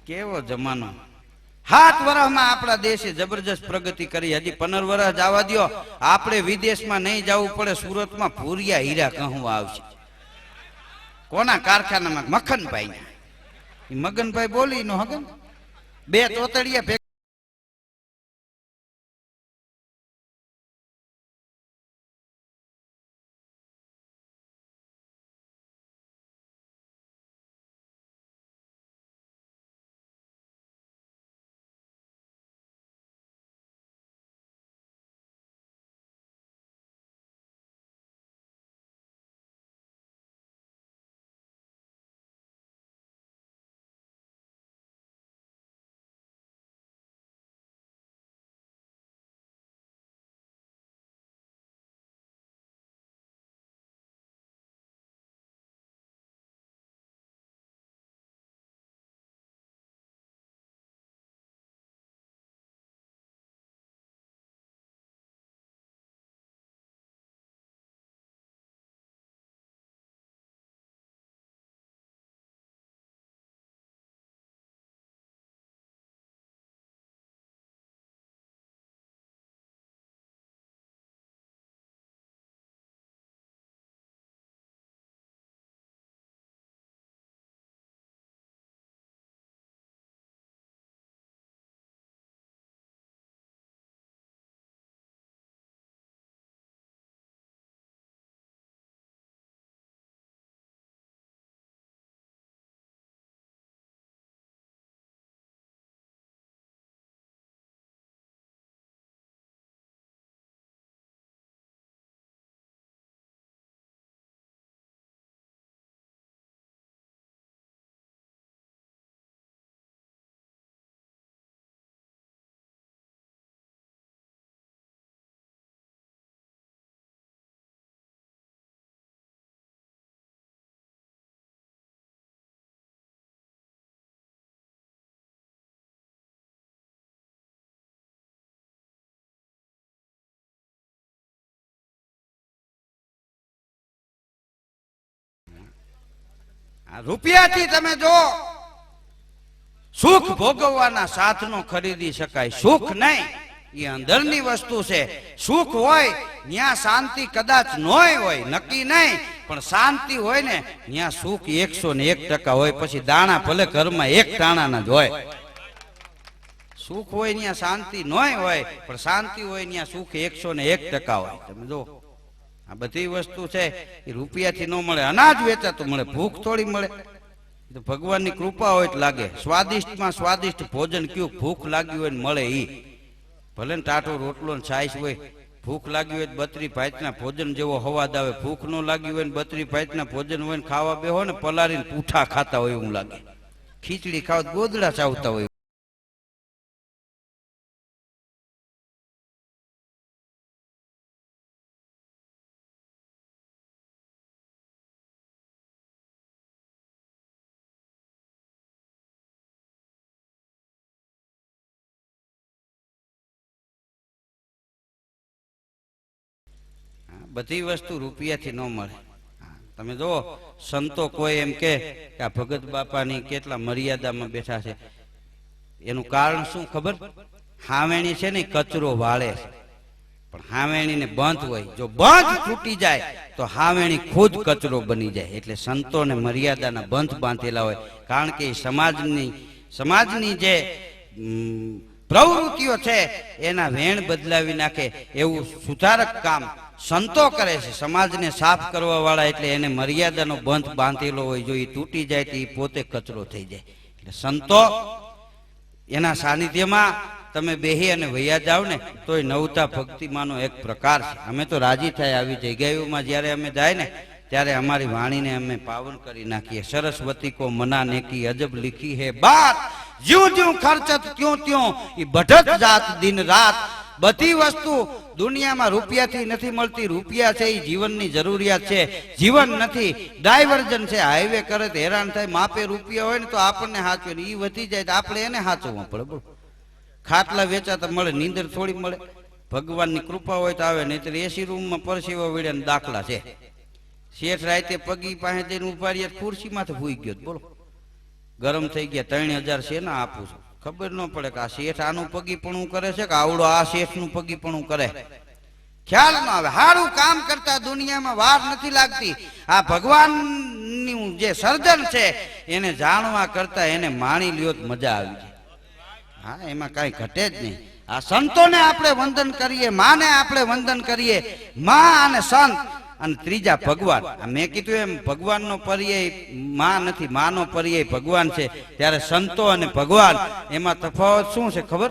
કેવો જમાનો. 7 વર્ષમાં આપણા દેશે જબરજસ્ત પ્રગતિ કરી. હજી 15 વર્ષ જવા દ્યો, આપણે વિદેશમાં નહીં જવું પડે. સુરતમાં ભૂરિયા હીરા કહવા આવશે. કોના કારખાનામાં? મખનભાઈ. મગનભાઈ બોલી નો હગે, 2 તોતડિયા રૂપિયાથી તમે જો સુખ ભોગવવાના સાધનો ખરીદી શકાય. સુખ નહીં, એ અંદરની વસ્તુ છે. સુખ હોય ત્યાં શાંતિ કદાચ નોય હોય, નક્કી નહીં, પણ શાંતિ હોય ને ત્યાં સુખ 101% હોય. પછી દાણા ભલે ઘરમાં 1 દાણાના જ હોય. સુખ હોય ત્યાં શાંતિ નોય હોય, પણ શાંતિ હોય ત્યાં સુખ 101% હોય. તમે જો આ બધી વસ્તુ છે એ રૂપિયાથી ન મળે. અનાજ વેચાતું મળે, ભૂખ થોડી મળે. તો ભગવાનની કૃપા હોય તો લાગે. સ્વાદિષ્ટમાં સ્વાદિષ્ટ ભોજન કયું ભૂખ લાગી હોય ને મળે ઈ. ભલે ને ટાટો રોટલો ને છાશ હોય, ભૂખ લાગી હોય 32 ભાતના ભોજન જેવો હવાદ આવે. ભૂખ ન લાગી હોય ને 32 ભાતના ભોજન હોય ને ખાવા બેહો ને પલારીને પૂઠા ખાતા હોય એવું લાગે. ખીચડી ખાવ ગોદડા ચાવતા હોય. બધી વસ્તુ રૂપિયાથી ન મળે. તમે જુઓ સંતો કોઈ એમ કે આ ભગત બાપાની કેટલા મર્યાદામાં બેઠા છે, એનું કારણ શું ખબર? હાવેણી છે ને કચરો વાળે છે, પણ હાવેણીને બંધ હોય, જો બંધ તૂટી જાય તો હાવેણી ખુદ કચરો બની જાય. એટલે સંતોને મર્યાદાના બંધ બાંધેલા હોય, કારણ કે સમાજની જે પ્રવૃત્તિઓ છે એના વેણ બદલાવી નાખે એવું સુધારક કામ સંતો કરે છે. સમાજને સાફ કરવા વાળા, એટલે એને મર્યાદાનો બંધ બાંધેલો હોય, જો એ તૂટી જાય તો એ પોતે કચરો થઈ જાય. એટલે સંતો એના સાનિધ્યમાં તમે બેહી અને વૈયા જાવ ને તો એ નવતા ભક્તિમાંનો એક પ્રકાર છે. અમે તો રાજી થાય આવી જગ્યાઓમાં જ્યારે અમે જાય ને ત્યારે અમારી વાણીને અમે પાવન કરી નાખીએ. સરસ્વતી કો મના નેકી અજબ લીખી હે બાત, જ્યું જ્યું ખર્ચત ત્યું ત્યું એ બઢત જાત દિન રાત. બધી વસ્તુ દુનિયામાં રૂપિયાથી નથી મળતી. રૂપિયા છે એ જીવનની જરૂરિયાત છે, જીવન નથી. ડાયવર્જન છે, હાઈવે કરે તો હેરાન થાય. માપે રૂપિયા હોય ને તો આપણને સાચવે, ને એ વધી જાય તો આપણે એને સાચવવા પડે. બોલો, ખાટલા વેચાતા મળે, નીંદર થોડી મળે. ભગવાનની કૃપા હોય તો આવે, નહીતર એસી રૂમમાં પરસેવા વળ્યાના દાખલા છે. શેઠ રાતે પગી પાસે જઈને ઉભા રહ્યા, ખુરશીમાંથી ભૂઈ ગયો. બોલો, ગરમ થઈ ગયા. 3000 છે ને આપું છું, ખબર ન પડે કે આ શેઠ આનું પગીપણું કરે છે કે આવડો આ શેઠનું પગીપણું કરે, ખ્યાલ ન આવે. સારું કામ કરતા દુનિયામાં વાર નથી લાગતી. આ ભગવાનનું જે સર્જન છે એને જાણવા કરતા એને માણી લ્યો તો મજા આવી જાય. હા, એમાં કાંઈ ઘટે જ નહીં. આ સંતોને આપણે વંદન કરીએ, માને આપણે વંદન કરીએ, મા અને સંત, અને ત્રીજા ભગવાન. મેં કીધું એમ ભગવાનનો પર્યાય માં નથી, માનો પર્યાય ભગવાન છે. ત્યારે સંતો અને ભગવાન એમાં તફાવત શું છે ખબર?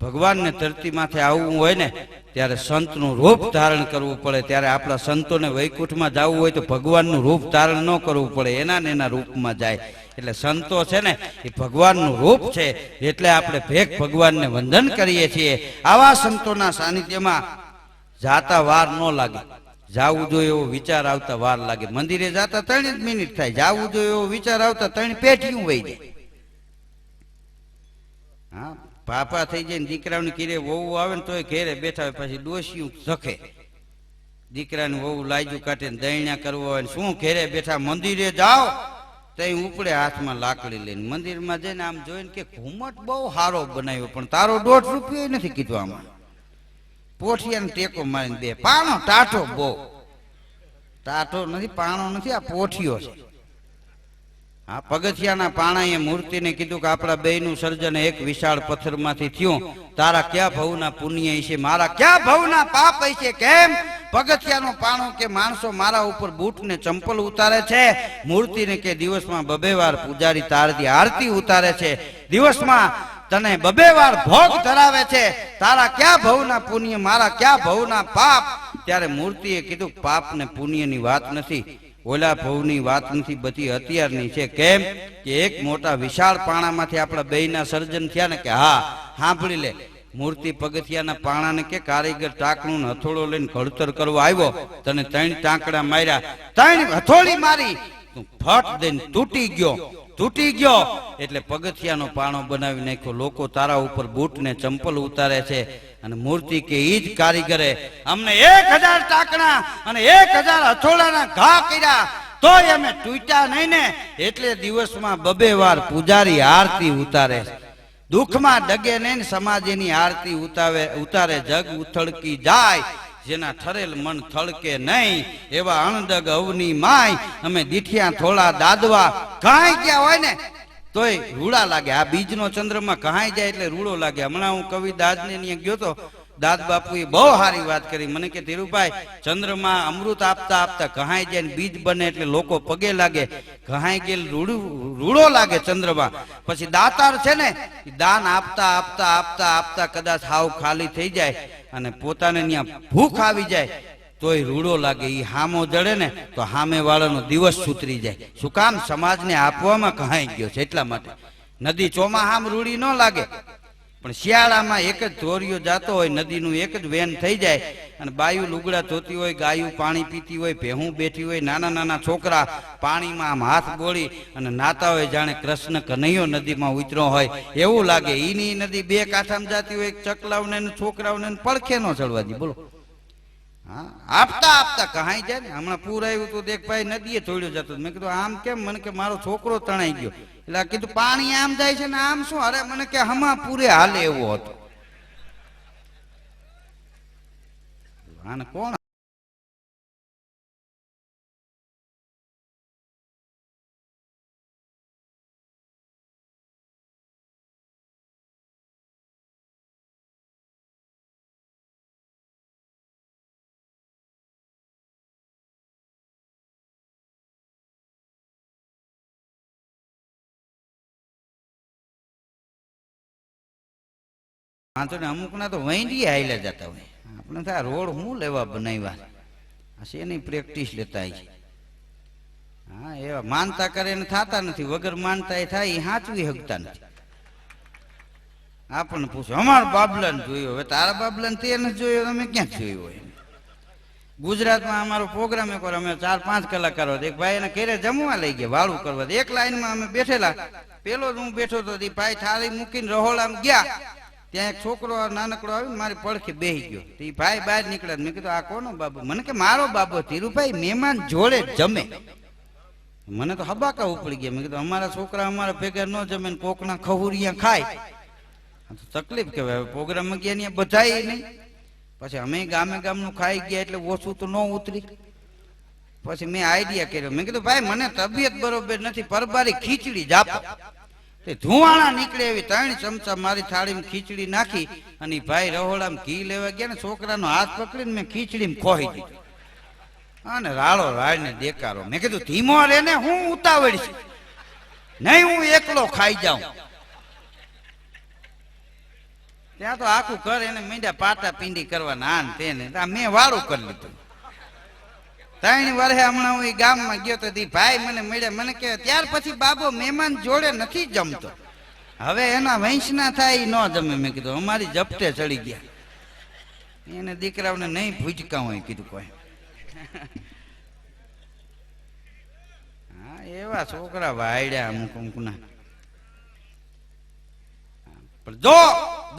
ભગવાનને ધરતી માથે આવવું હોય ને ત્યારે સંતનું રૂપ ધારણ કરવું પડે. ત્યારે આપણા સંતોને વૈકુંઠમાં જવું હોય તો ભગવાનનું રૂપ ધારણ ન કરવું પડે, એના ને એના રૂપમાં જાય. એટલે સંતો છે ને એ ભગવાનનું રૂપ છે, એટલે આપણે ભેગ ભગવાનને વંદન કરીએ છીએ. આવા સંતોના સાનિધ્યમાં જાતા વાર ન લાગે. જાવું જોઈએ એવો વિચાર આવતા વાર લાગે. મંદિરે જાતા 3 જ મિનિટ થાય, જાવું જોઈએ એવો વિચાર આવતા 3 પેઢીયું વહી જાય. હા, પાપા થઈ જાય ને દીકરાઓની કીરે વહુ આવે ને તોય ઘેરે બેઠા હોય, પછી ડોશિયું ઝખે. દીકરાને વહુ લાજુ કાઢે ને દૈણા કરવા હોય, શું ઘેરે બેઠા. મંદિરે જાઓ તો ઉપડે હાથમાં લાકડી લઈને. મંદિરમાં જઈને આમ જોઈને કે ઘુમટ બહુ સારો બનાવ્યો, પણ તારો 1.5 રૂપિયો નથી કીધું. આમાં પોઠિયાને ટેકો મારીને બે પાણો ટાઢો, બહુ ટાઢો નથી, પાણો નથી, આ પોઠિયો છે. આ પગથિયાના પાણાએ મૂર્તિને કીધું કે આપણા બેયનું સર્જન એક વિશાળ પથ્થરમાંથી થયું. તારા ક્યાં ભવના પુણ્ય છે, મારા ક્યાં ભવના પાપ છે. કેમ? પગથિયાનો પાણો કે માણસો મારા ઉપર બૂટ ને ચંપલ ઉતારે છે. મૂર્તિને કે દિવસમાં 2 વાર પૂજારી તારથી આરતી ઉતારે છે, દિવસમાં તને 2 વાર ભોગ ધરાવે છે. તારા ક્યાં ભવના પુણ્ય, મારા ક્યાં ભવના પાપ. ત્યારે મૂર્તિએ કીધું પાપ ને પુણ્યની વાત નથી, ઓલા ભવની વાત નથી, બધી અત્યારની છે. કેમ કે એક મોટા વિશાળ પાણામાંથી આપણા બેયના સર્જન થયા ને. કે હા, સાંભળી લે. મૂર્તિ પગથિયાના પાણાને કે કારીગર ટાંકણું હથોડો લઈને ઘડતર કરવા આવ્યો, તને 3 ટાંકડા માર્યા, 3 હથોડી મારી, તું ફટ દઈને તૂટી ગયો. એટલે પગથિયાનો પાણો બનાવી નાખ્યો. લોકો તારા ઉપર બૂટ ને ચંપલ ઉતારે છે. અને મૂર્તિ કે ઈ જ કારીગરે અમને 1000 ટાંકણા અને 1000 હથોડાના ઘા કર્યા, તોય અમે તૂટ્યા નહીં ને. એટલે દિવસમાં 2 વાર પૂજારી આરતી ઉતારે. દુઃખમાં ડગે નહીં, સમાજની આરતી ઉતારે. જગ ઉથળકી જાય, જેના ઠરેલ મન થળકે નહીં. એવા અણદગ અવની માય, અમે દીઠિયા થોડા દાદવા. કાંઈ ગયા હોય ને તોય રૂડા લાગે. આ બીજનો ચંદ્રમાં કહાઈ જાય એટલે રૂડો લાગે. હમણાં હું કવિ દાદને ત્યાં ગયો તો, દાદ બાપુએ બહુ સારી વાત કરી. મને કે ધીરુભાઈ, ચંદ્રમાં અમૃત આપતા આપતા કહાઈ જાય ને બીજ બને એટલે લોકો પગે લાગે. કહાઈ ગયેલ રૂડો લાગે ચંદ્રમાં. પછી દાતાર છે ને, દાન આપતા આપતા આપતા આપતા કદાચ હાવ ખાલી થઈ જાય અને પોતાને ત્યાં ભૂખ આવી જાય તોય રૂડો લાગે. એ હામો જડે ને તો હામે વાળાનો દિવસ સુતરી જાય. શું કામ? સમાજને આપવામાં કહાઈ ગયો છે એટલા માટે. નદી ચોમાહામ રૂડી ન લાગે, પણ શિયાળામાં એક જ ધોરિયો જાતો હોય, નદીનું એક જ વેન થઈ જાય. અને બાયું લુગડા ધોતી હોય, ગાયું પાણી પીતી હોય, ભેહું બેઠી હોય, નાના નાના છોકરા પાણીમાં આમ હાથ બોળી અને નાતા હોય, જાણે કૃષ્ણ કનૈયો નદીમાં ઉતર્યો હોય એવું લાગે. ઈની નદી 2 કાંઠામાં જાતી હોય, ચકલાઓને છોકરાઓને પડખે ન ચડવા દી. બોલો, હા, આપતા આપતા કહાઈ જાય ને. હમણાં પૂર આવ્યું તો દેખ ભાઈ નદીએ થોડ્યો જતો. મેં કીધું આમ કેમ? મને કે મારો છોકરો તણાઈ ગયો. એટલે કીધું પાણી આમ જાય છે ને આમ શું? અરે મને કે હમા પૂરે હાલે એવો હતો. આને કોણ વાંધો ને? અમુક ના તો વૈંડી હાઈલા જતા હોય. આપણે થાય રોડ હું લેવા બનાવ્યા છે એની પ્રેક્ટિસ લેતા છે. હા, એવા માનતા કરે ને થતા નથી. વગર માનતા એ થાય એ સાચવી શકતા નથી. આપણને પૂછે અમારા બાબલાને જોયો. હવે તારા બાબલાને તે નથી જોયો, અમે ક્યાં જોયું હોય? ગુજરાતમાં અમારો પ્રોગ્રામ એક વાર અમે 4-5 કલાકારો એક ભાઈ એને ઘરે જમવા લઈ ગયા, વાળું કરવા. એક લાઈનમાં અમે બેઠેલા. પેલો જ હું બેઠો તો ભાઈ થાળી મૂકીને રહોડામાં ગયા. ત્યાં એક છોકરો નાનકડો આવીને મારી પડખે બેસી ગયો. એ ભાઈ બહાર નીકળ્યા. મેં કીધું આ કોનો બાબો? મને કે મારો બાબો ધીરુભાઈ મહેમાન જોડે જમે. મને તો હબાકા ઉપડી ગયા. મેં કીધું અમારા છોકરા અમારા ભેગા ન જમે ને કોકના ખહુરિયા ખાય તકલીફ કહેવાય. પ્રોગ્રામમાં ગયા ને બધાય નહીં. પછી અમે ગામે ગામનું ખાઈ ગયા એટલે ઓછું તો ન ઉતરી. પછી મેં આઈડિયા કર્યો. મેં કીધું ભાઈ મને તબિયત બરોબર નથી, પરબારી ખીચડી જ આપો. ધુવાણા નીકળે એવી 3 ચમચા મારી થાળીમાં ખીચડી નાખી અને ભાઈ રહોડામાં ઘી લેવા ગયા ને છોકરાનો હાથ પકડીને મેં ખીચડીમાં ખોઈ દીધો અને રાળો રાળને દેકારો. મેં કીધું ધીમો રે ને, હું ઉતાવળ છે નહીં, હું એકલો ખાઈ જાઉં. ત્યાં તો આખું ઘર એને મીંડા પાટા પીંડી કરવાના આન તેને. મેં વાળું કરી લીધું. 3 વર્ષે હમણાં હું ગામમાં ગયો તો ભાઈ મને મળ્યા. મને કે ત્યાર પછી બાબો મહેમાન જોડે નથી જમતો, હવે એના વંશના થાય ન જમે. મેં કીધું અમારી જપટે ચડી ગયા. એને દીકરાઓને નહીં ભૂજકા હોય કીધું કોઈ. હા, એવા છોકરા વાયડ્યા અમુક અમુકના. જો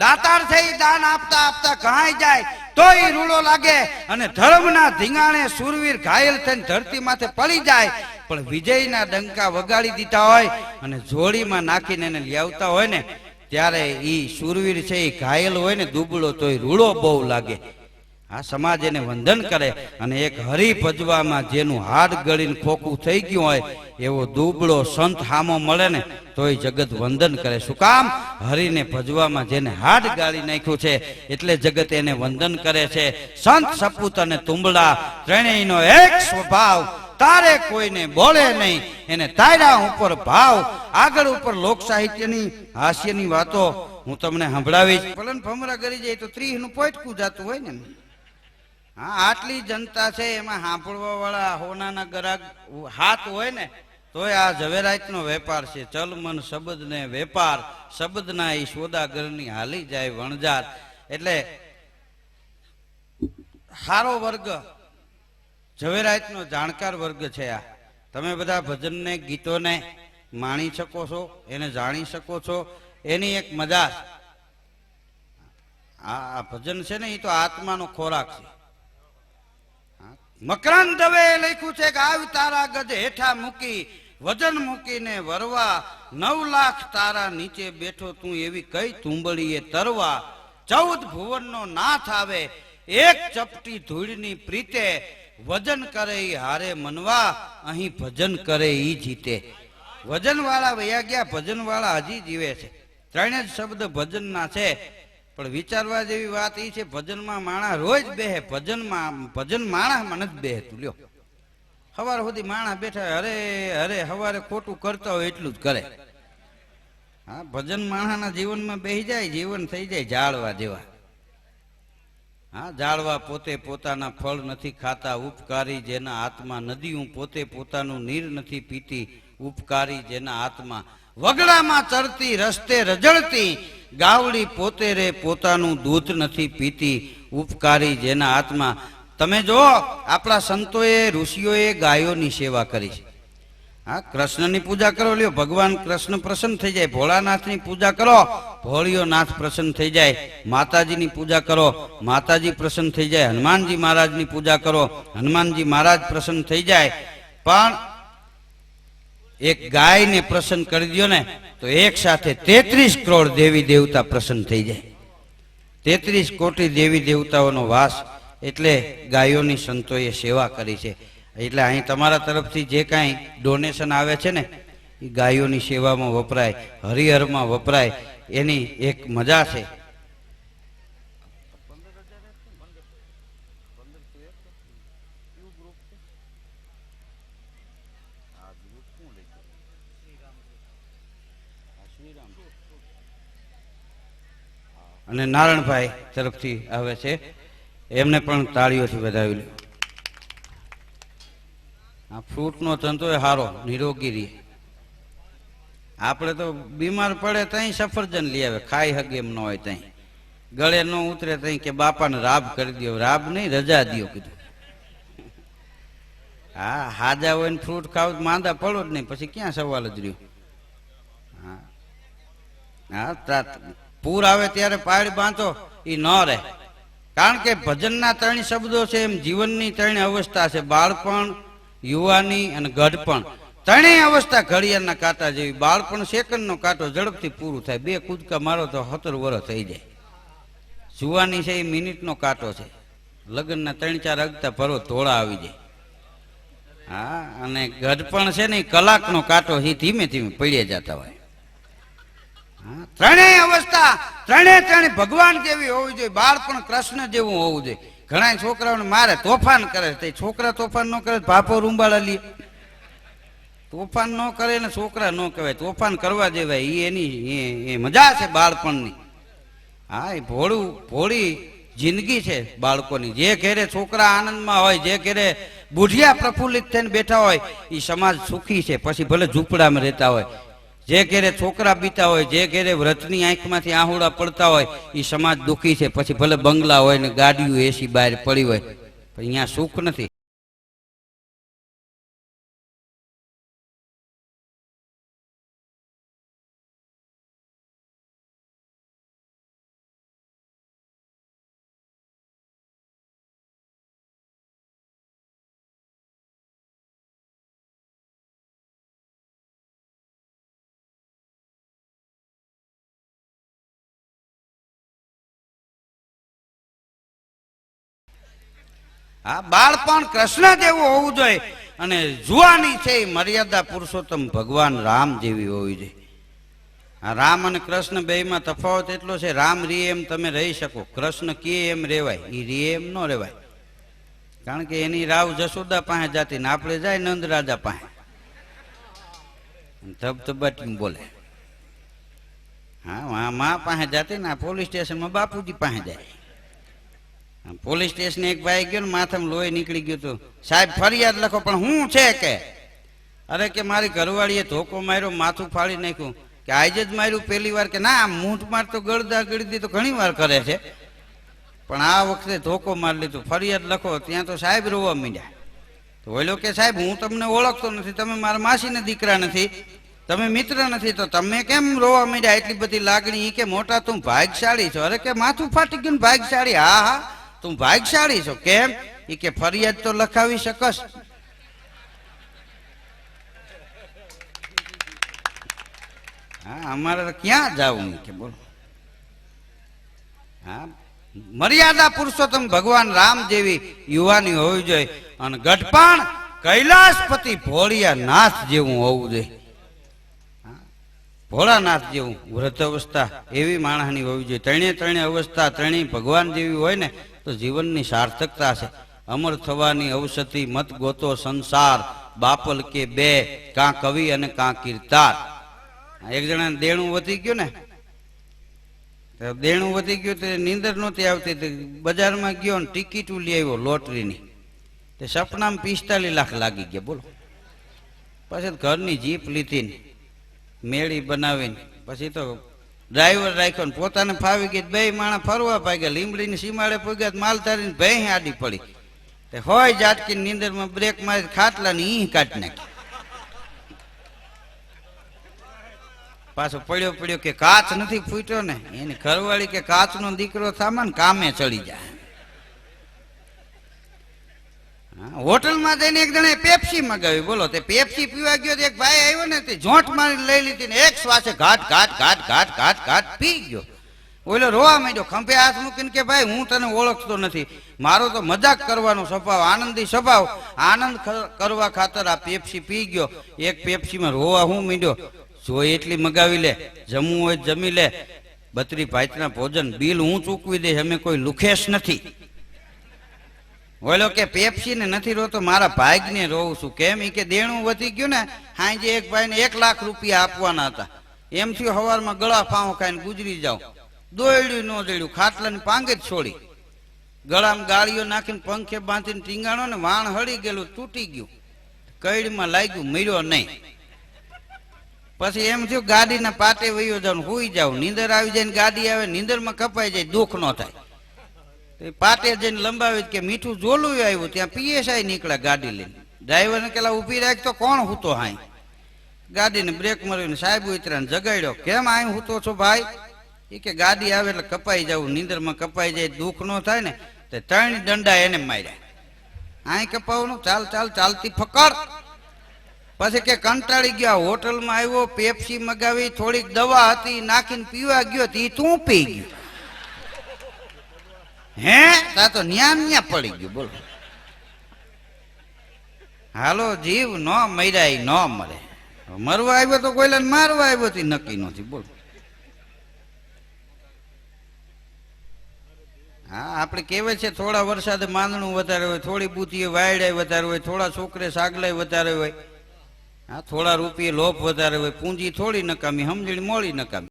દાતાર થઈ દાન આપતા આપતા કહાઈ જાય તોય રૂડો લાગે અને ધર્મના ધીંગાણે સુરવીર ઘાયલ થઈને ધરતી માથે પડી જાય. પણ વિજયના ડંકા વગાડી દીધા હોય અને જોડીમાં નાખીને એને લાવતા હોય ને ત્યારે ઈ સુરવીર છે એ ઘાયલ હોય ને દુબળો તોય રૂડો બહુ લાગે. આ સમાજ એને વંદન કરે અને એક હરી ભજવામાં જેનું હાડ ગળીને ખોખું થઈ ગયું હોય એવો દુબળો સંત હામો મળે ને તોય જગત વંદન કરે. શું કામ? હરીને ભજવામાં જેને હાડ ગાળી નાખ્યું છે એટલે જગત એને વંદન કરે છે. સંત સપૂત અને તુંબડા ત્રણેયનો એક સ્વભાવ, તારે કોઈને બોલે નહીં એને તાયરા ઉપર ભાવ. આગળ ઉપર લોક સાહિત્યની હાસ્યની વાતો હું તમને સંભળાવીશ. પલન ભમરા કરી જાય તો 30 નું પોઈટકું જાતું હોય ને. હા, આટલી જનતા છે એમાં સાંભળવા વાળા હોનાના ગરાગ હાથ હોય ને તોય આ ઝવેરાતનો વેપાર છે. ચલ મન શબ્દ ને વેપાર, શબ્દના એ સોદાગરની હાલી જાય વણજાર. એટલે સારો વર્ગ ઝવેરાતનો જાણકાર વર્ગ છે. આ તમે બધા ભજનને ગીતોને માણી શકો છો, એને જાણી શકો છો. એની એક મજા. આ ભજન છે ને એ તો આત્માનો ખોરાક છે. મકરાન દવે લખ્યું છે કે આવ તારા ગજ હેઠા મૂકી વજન મૂકીને વરવા, 9 લાખ તારા નીચે બેઠો તું એવી કઈ તુંબળીએ તરવા. 14 ભુવનનો નાથ આવે એક ચપટી ધૂળની પ્રીતે, વજન કરે ઈ હારે મનવા અહીં ભજન કરે ઈ જીતે. વજન વાળા વયા ગયા, ભજન વાળા હજી જીવે છે. 3 જ શબ્દ ભજનના છે. પણ વિચારવા જેવી વાત એ છે ભજનમાં માણા રોજ બેહે, ભજન માણામાં નથી બેહતું. લ્યો સવાર સુધી માણા બેઠા હરે હરે સવારે ખોટું કરતા હોય એટલું જ કરે. હા, ભજન માણાના જીવનમાં બેહી જાય જીવન થઈ જાય ઝાડવા જેવા. હા, ઝાડવા પોતે પોતાના ફળ નથી ખાતા, ઉપકારી જેના આત્મા. નદીઓ પોતે પોતાનું નીર નથી પીતી, ઉપકારી જેના આત્મા. વગડામાં ચરતી રસ્તે રજળતી, ગાવડી પોતે રે પોતાનું દૂધ નથી પીતી, ઉપકારી જેના આત્મા. તમે જો આપણા સંતોએ ઋષિઓએ ગાયોની સેવા કરી છે. હા, કૃષ્ણની પૂજા કરો. લ્યો ભગવાન કૃષ્ણ પ્રસન્ન થઈ જાય. ભોળાનાથની પૂજા કરો ભોળિયો નાથ પ્રસન્ન થઈ જાય, માતાજીની પૂજા કરો, માતાજી પ્રસન્ન થઈ જાય, હનુમાનજી મહારાજની પૂજા કરો, હનુમાનજી મહારાજ પ્રસન્ન થઈ જાય. પણ એક ગાયને પ્રસન્ન કરી દો ને તો એક સાથે 33 કરોડ દેવી દેવતા પ્રસન્ન થઈ જાય. 33 કોટી દેવી દેવતાઓનો વાસ. એટલે ગાયોની સંતોએ સેવા કરી છે. એટલે અહીં તમારા તરફથી જે કાંઈ ડોનેશન આવે છે ને એ ગાયોની સેવામાં વપરાય, હરિહરમાં વપરાય. એની એક મજા છે. અને નારણભાઈ તરફથી આવે છે, એમને પણ તાળીઓથી વધાવી લો. આ ફ્રૂટનો ધંધો એ સારો, નિરોગી રહે. આપણે તો બીમાર પડે ત્યાં સફરજન લઈ આવે, ખાઈ હગે એમ ન હોય ત્યાં, ગળે ન ઉતરે ત્યાં કે બાપાને રાબ કરી દો. રાબ નહીં, રજા દો કીધું. હા, હાજા હોય ને ફ્રૂટ ખાવ માંદા પડો જ નહીં, પછી ક્યાં સવાલ જ રહ્યો. હા, પૂર આવે ત્યારે પાડ બાંધો એ ન રહે. કારણ કે ભજનના 3 શબ્દો છે, એમ જીવનની 3 અવસ્થા છે, બાળપણ, યુવાની અને ગઢપણ. 3 અવસ્થા ઘડિયાળના કાંટા જેવી. બાળપણ સેકન્ડનો કાંટો, ઝડપથી પૂરું થાય, 2 કૂદકા મારો તો 70 વર્ષ થઈ જાય. જુવાની છે એ મિનિટનો કાંટો છે, લગ્નના 3-4 અગતા ભરો ધોળા આવી જાય. હા, અને ગઢપણ છે ને એ કલાકનો કાંટો, એ ધીમે ધીમે પડ્યા જતા હોય. 3 અવસ્થા 3 ભગવાન જેવી હોવી જોઈએ. બાળપણ કૃષ્ણ જેવું હોવું જોઈએ. ઘણા છોકરાઓને મારે, તોફાન કરે, છોકરા તોફાન ન કરે, ભાપો રૂંબાળા લે. તોફાન ન કરે ને છોકરા ન કહેવાય, તોફાન કરવા જેવાય. એ એની મજા છે બાળપણની. હા, એ ભોળી જિંદગી છે બાળકોની. જે ઘેરે છોકરા આનંદમાં હોય, જે ઘેરે બુઢિયા પ્રફુલ્લિત થઈને બેઠા હોય, એ સમાજ સુખી છે. પછી ભલે ઝૂંપડામાં રહેતા હોય. જે ઘેરે છોકરા બીતા હોય, જે ઘેરે વ્રતની આંખમાંથી આહુડા પડતા હોય, એ સમાજ દુઃખી છે. પછી ભલે બંગલા હોય ને ગાડીઓ એસી બહાર પડી હોય, પણ અહીંયા સુખ નથી. હા, બાળપણ કૃષ્ણ જેવું હોવું જોઈએ. અને જુવાની છે એ મર્યાદા પુરુષોત્તમ ભગવાન રામ જેવી હોવી જોઈએ. આ રામ અને કૃષ્ણ બેયમાં તફાવત એટલો છે, રામ રી એમ તમે રહી શકો, કૃષ્ણ કે એમ રેવાય, એ રી એમ ન રેવાય. કારણ કે એની રાવ જશોદા પાસે જાતી ને આપણે જાય નંદ રાજા પાસે, ધબધબાટી બોલે. હા, મા પાસે જાતી ને પોલીસ સ્ટેશનમાં બાપુજી પાસે જાય. પોલીસ સ્ટેશન એક ભાઈ ગયો ને માથામાં લોહી નીકળી ગયું હતું. સાહેબ ફરિયાદ લખો. પણ હું છે કે? અરે કે મારી ઘરવાળીએ ધોકો માર્યો, માથું ફાડી નાખ્યું. કે આજે જ માર્યું પહેલી વાર? કે ના, મૂંઢ માર તો ગળદા ગળદી તો ઘણી વાર કરે છે, પણ આ વખતે ધોકો મારી લીધો. ફરિયાદ લખો. ત્યાં તો સાહેબ રોવા માંડ્યા. તો ઓલો કે સાહેબ હું તમને ઓળખતો નથી, તમે મારા માસીના દીકરા નથી, તમે મિત્ર નથી, તો તમે કેમ રોવા માંડ્યા એટલી બધી લાગણી? એ કે મોટા તું ભાગ્યશાળી છો. અરે કે માથું ફાટી ગયું ભાગ્યશાળી? હા હા, તું ભાગ્યશાળી છો. કેમ? એ કે ફરિયાદ તો લખાવી શકસ. હા, અમારે તો ક્યાં જવું કે બોલો. હા, મર્યાદા પુરુષોત્તમ ભગવાન રામ જેવી યુવાની હોવી જોઈએ. અને ગઢપણ કૈલાસપતિ ભોળિયા નાથ જેવું હોવું જોઈએ. ભોળાનાથ જેવું વૃદ્ધ અવસ્થા એવી માણસની હોવી જોઈએ. 3 અવસ્થા 3 ભગવાન જેવી હોય ને તો જીવનની સાર્થકતા છે. અમર થવાની અવસતી મત ગોતો સંસાર, બાપલ કે 2 કાં કવિ અને કાં કીર્તાર. એક જણા દેણું વધી ગયું ને, દેણું વધી ગયું તો નીંદર નહોતી આવતી. બજારમાં ગયો ને ટિકિટ લઈ આવ્યો લોટરીની. તે સપનામાં 45 લાખ લાગી ગયા બોલો. પછી ઘરની જીપ લીધી ને મેળી બનાવીને પછી તો ડ્રાઈવર રાખ્યો ને પોતાને ફાવી ગઈ. 2 માણસ ફરવા પાગ્યા, લીમડીની સીમાડે પૂગ્યા, માલધારીને ભેં આડી પડી. હોય જાટકી નીંદરમાં બ્રેક મારી ખાટલા ની ઈ કાઢી નાખી. પાછો પડ્યો પડ્યો કે કાચ નથી ફૂટ્યો ને, એની ઘરવાળી કે કાચનો દીકરો થામાં કામે ચડી જાય. હોટલમાં જઈને એક જણે પેપ્સી મગાવી, બોલો તે પેપ્સી પીવા ગયો તો એક ભાઈ આવ્યો ને તે જોંટ મારી લઈ લીધી ને એક શ્વાસે ઘાટ ઘાટ ઘાટ ઘાટ ઘાટ ઘાટ પી ગયો. ઓલો રોવા માંડ્યો, ખંભે હાથ મૂકીને કે ભાઈ હું તને ઓળખતો નથી, મારો તો મજાક કરવાનો સ્વભાવ, આનંદી સ્વભાવ, આનંદ કરવા ખાતર આ પેપ્સી પી ગયો. એક પેપ્સીમાં રોવા હું માંડ્યો, જોઈ એટલી મગાવી લે, જમવું હોય જમી લે, 32 ભાઈના ભોજન બિલ હું ચૂકવી દઈશ, અમે કોઈ લુખેશ નથી. ઓલો કે પેપ્સી ને નથી રોતો, મારા ભાઈને રોવું છું. કેમ? ઈ કે દેણું વધી ગયું ને, હાંજે એક ભાઈને 1 લાખ રૂપિયા આપવાના હતા, એમ થયું સવારમાં ગળા ફાંવો ખાઈને ગુજરી જાવ. દોડ્યું ન દોડ્યું, ખાટલાની પાંગે જ છોડી, ગળામાં ગાળીઓ નાખીને પંખે બાંધીને ટીંગાણો ને વાણ હળી ગયેલું, તૂટી ગયું, કઈડમાં લાગ્યું, મર્યો નહીં. પછી એમ થયું ગાડીના પાટે વયો જાવ, હુઈ જાવ, નીંદર આવી જાય ને ગાડી આવે, નીંદરમાં કપાઈ જાય, દુઃખ ન થાય. પાટે જઈને લંબાવી કે મીઠું જોલું આવ્યું, ત્યાં પીએસઆઈ નીકળ્યા ગાડી લઈને. ડ્રાઈવરને કેલા ઉભી રાખ તો કોણ હૂતો હાઈ? ગાડીને બ્રેક મારીને સાહેબ ઉતર્યા, જગાડ્યો, કેમ અહીં હૂતો છો ભાઈ? એ કે ગાડી આવે એટલે કપાઈ જવું, નીંદરમાં કપાઈ જાય, દુઃખ ન થાય ને. તે 3 દંડા એને માર્યા. અહીં કપાવવાનું, ચાલ ચાલ ચાલતી ફકડ. પછી કે કંટાળી ગયા, હોટલમાં આવ્યો, પેપ્સી મગાવી, થોડીક દવા હતી નાખીને પીવા ગયો, ઈ તું પી ગયો. હે તા તો ન્યા પડી ગયું. બોલો, હાલો જીવ ન મર્યા ન મરે, મરવા આવ્યો તો કોઈ મારવા આવ્યો તો નક્કી નથી. બોલો, હા આપણે કહેવાય છે થોડા વરસાદે માંદણું વધારે હોય, થોડી બુથીએ વાયડાય વધારે હોય, થોડા છોકરે સાગલાય વધારે હોય, હા થોડા રૂપિયે લોભ વધારે હોય, પૂંજી થોડી નકામી, સમજણી મોડી નકામી.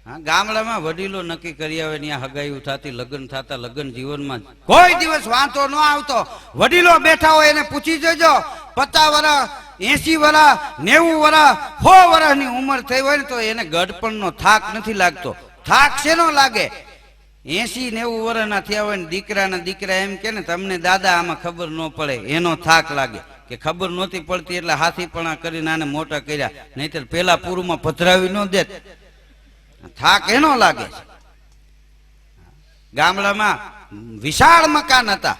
હા, ગામડામાં વડીલો નક્કી કરી આવે ત્યાં હગાયું થતી, લગ્ન થતા, લગ્ન જીવનમાં કોઈ દિવસ વાંધો ન આવતો. વડીલો બેઠા હોય એને પૂછી જજો, 50 વર્ષ 80 વર્ષ 90 વર્ષ 100 વર્ષની ઉંમર થઈ હોય ને તો એને ગડપણનો થાક નથી લાગતો. થાક શેનો લાગે? 80-90 વર્ષના થયા હોય ને દીકરા એમ કે ને તમને દાદા આમાં ખબર ન પડે, એનો થાક લાગે. કે ખબર નહોતી પડતી એટલે હાથીપણા કરીને આને મોટા કર્યા, નહીતર પેલા પૂરમાં પધરાવી ન દેત. થાક એનો લાગે છે. ગામડામાં વિશાળ મકાન હતા.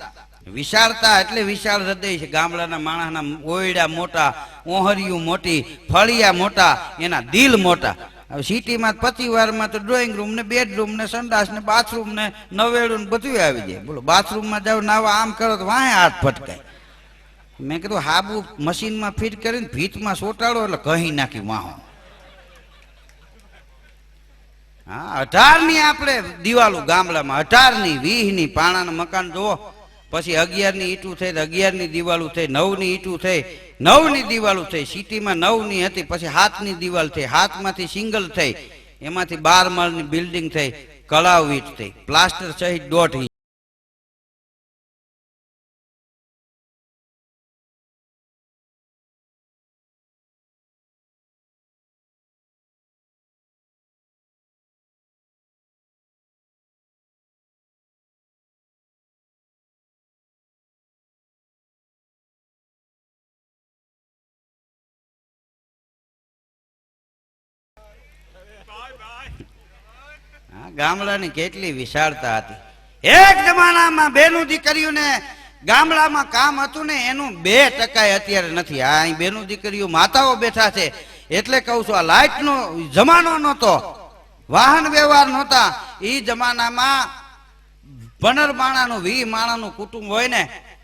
વિશાળતા એટલે વિશાળ હૃદય છે. ગામડાના માણસના ઓયડા મોટા, ઓહરિયું મોટી, ફળિયા મોટા, એના દિલ મોટા. હવે સિટીમાં 25 વારમાં તો ડ્રોઈંગ રૂમ ને બેડરૂમ ને સંડાસ ને બાથરૂમ ને નવેડું ને બધું આવી જાય. બોલો, બાથરૂમમાં જાવ નાવા આમ કરો તો વાંહે હાથ ફટકાય. મેં કીધું હાબુ મશીનમાં ફિટ કરીને ભીતમાં સોટાડો એટલે કહી નાખી વાહો. હા, 18ની આપણે દિવાલો ગામડામાં, 18ની 20ની પાણાના મકાન જુઓ. પછી 11ની ઈંટું થઈ, 11ની દિવાલો થઈ, 9ની ઈંટું થઈ, 9ની દિવાલો થઈ. સિટીમાં 9ની હતી, પછી 7ની દિવાલ થઈ, 7માંથી સિંગલ થઈ, એમાંથી 12 માળની બિલ્ડિંગ થઈ, કળાવ ઈંટ થઈ, પ્લાસ્ટર સહિત 1.5 ઇંચ. ગામડાની કેટલી વિશાળતા હતી. એક જમાનામાં બેનું દીકરીઓને ગામડામાં કામ હતું ને એનું 2% અત્યારે નથી. આ અહીં બેનું દીકરીઓ માતાઓ બેઠા છે એટલે કહું છું, આ લાઇટનો જમાનો નહોતો, વાહન વ્યવહાર નહોતા. એ જમાનામાં 15 માણાનું 20 માણાનું કુટુંબ હોય ને,